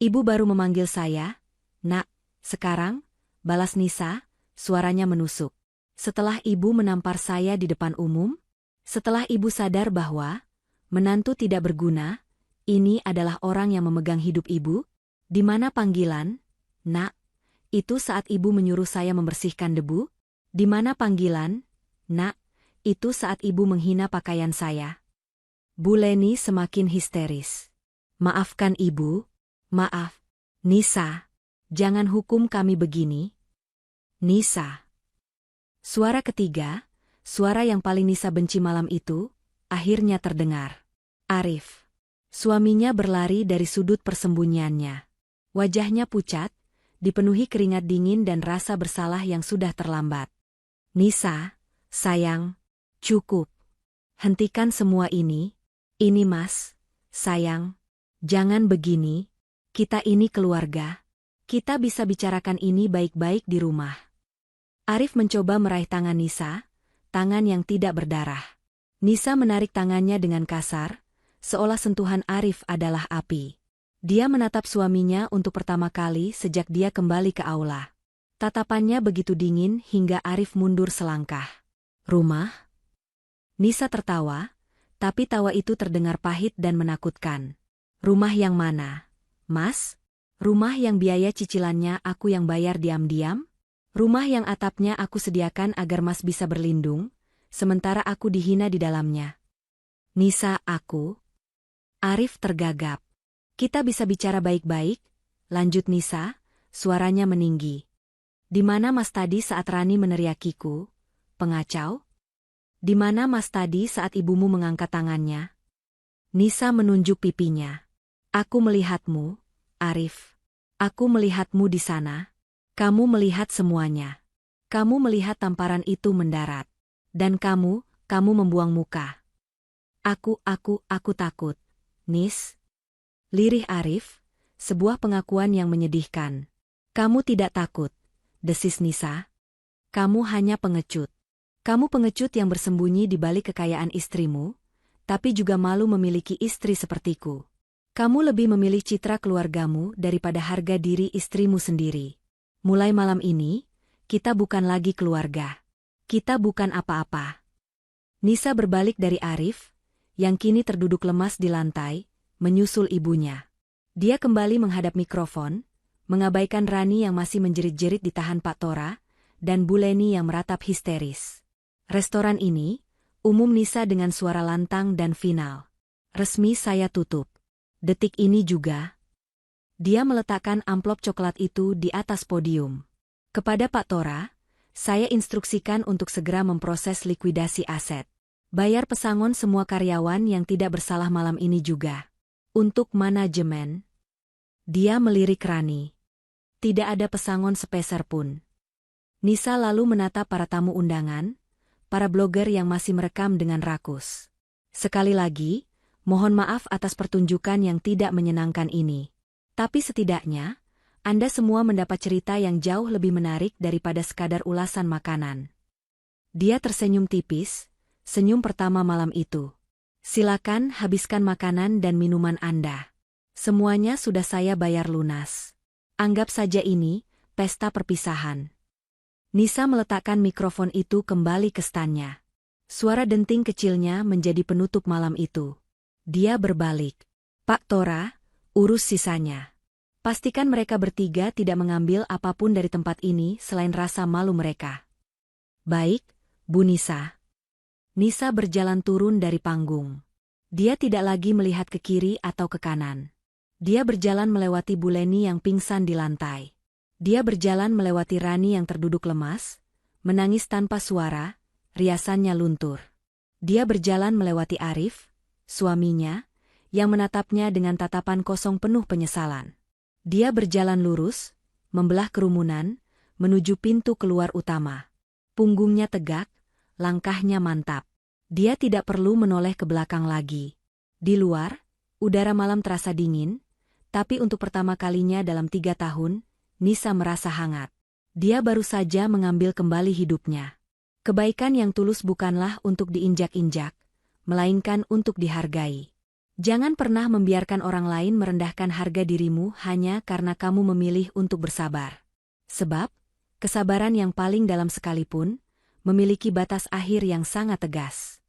ibu baru memanggil saya. Nak, sekarang, balas Nisa, suaranya menusuk. Setelah ibu menampar saya di depan umum, setelah ibu sadar bahwa menantu tidak berguna, ini adalah orang yang memegang hidup ibu, di mana panggilan, Nak, itu saat ibu menyuruh saya membersihkan debu? Di mana panggilan, Nak, itu saat ibu menghina pakaian saya? Bu Leni semakin histeris. Maafkan ibu, maaf. Nisa, jangan hukum kami begini. Nisa. Suara ketiga, suara yang paling Nisa benci malam itu, akhirnya terdengar. Arif. Suaminya berlari dari sudut persembunyiannya. Wajahnya pucat, dipenuhi keringat dingin dan rasa bersalah yang sudah terlambat. Nisa, sayang, cukup. Hentikan semua ini. Ini Mas, sayang, jangan begini, kita ini keluarga. Kita bisa bicarakan ini baik-baik di rumah. Arif mencoba meraih tangan Nisa, tangan yang tidak berdarah. Nisa menarik tangannya dengan kasar, seolah sentuhan Arif adalah api. Dia menatap suaminya untuk pertama kali sejak dia kembali ke aula. Tatapannya begitu dingin hingga Arif mundur selangkah. Rumah? Nisa tertawa, tapi tawa itu terdengar pahit dan menakutkan. Rumah yang mana? Mas? Rumah yang biaya cicilannya aku yang bayar diam-diam? Rumah yang atapnya aku sediakan agar Mas bisa berlindung, sementara aku dihina di dalamnya. Nisa, aku? Arif tergagap. Kita bisa bicara baik-baik? Lanjut Nisa, suaranya meninggi. Di mana Mas tadi saat Rani meneriakiku? Pengacau? Di mana Mas tadi saat ibumu mengangkat tangannya? Nisa menunjuk pipinya. Aku melihatmu, Arif. Aku melihatmu di sana. Kamu melihat semuanya. Kamu melihat tamparan itu mendarat. Dan kamu membuang muka. Aku takut. Nis. Lirih Arif, sebuah pengakuan yang menyedihkan. Kamu tidak takut, desis Nisa. Kamu hanya pengecut. Kamu pengecut yang bersembunyi di balik kekayaan istrimu, tapi juga malu memiliki istri sepertiku. Kamu lebih memilih citra keluargamu daripada harga diri istrimu sendiri. Mulai malam ini, kita bukan lagi keluarga. Kita bukan apa-apa. Nisa berbalik dari Arif, yang kini terduduk lemas di lantai, menyusul ibunya. Dia kembali menghadap mikrofon, mengabaikan Rani yang masih menjerit-jerit ditahan Pak Tora, dan Bu Leni yang meratap histeris. Restoran ini, umum Nisa dengan suara lantang dan final. Resmi saya tutup. Detik ini juga. Dia meletakkan amplop coklat itu di atas podium. Kepada Pak Tora, saya instruksikan untuk segera memproses likuidasi aset. Bayar pesangon semua karyawan yang tidak bersalah malam ini juga. Untuk manajemen. Dia melirik Rani. Tidak ada pesangon sepeser pun. Nisa lalu menatap para tamu undangan, para blogger yang masih merekam dengan rakus. Sekali lagi, mohon maaf atas pertunjukan yang tidak menyenangkan ini. Tapi setidaknya, Anda semua mendapat cerita yang jauh lebih menarik daripada sekadar ulasan makanan. Dia tersenyum tipis, senyum pertama malam itu. Silakan habiskan makanan dan minuman Anda. Semuanya sudah saya bayar lunas. Anggap saja ini, pesta perpisahan. Nisa meletakkan mikrofon itu kembali ke standnya. Suara denting kecilnya menjadi penutup malam itu. Dia berbalik. Pak Tora, urus sisanya. Pastikan mereka bertiga tidak mengambil apapun dari tempat ini selain rasa malu mereka. Baik, Bu Nisa. Nisa berjalan turun dari panggung. Dia tidak lagi melihat ke kiri atau ke kanan. Dia berjalan melewati Bu Leni yang pingsan di lantai. Dia berjalan melewati Rani yang terduduk lemas, menangis tanpa suara, riasannya luntur. Dia berjalan melewati Arif, suaminya, yang menatapnya dengan tatapan kosong penuh penyesalan. Dia berjalan lurus, membelah kerumunan, menuju pintu keluar utama. Punggungnya tegak, langkahnya mantap. Dia tidak perlu menoleh ke belakang lagi. Di luar, udara malam terasa dingin, tapi untuk pertama kalinya dalam 3 tahun, Nisa merasa hangat. Dia baru saja mengambil kembali hidupnya. Kebaikan yang tulus bukanlah untuk diinjak-injak, melainkan untuk dihargai. Jangan pernah membiarkan orang lain merendahkan harga dirimu hanya karena kamu memilih untuk bersabar. Sebab, kesabaran yang paling dalam sekalipun, memiliki batas akhir yang sangat tegas.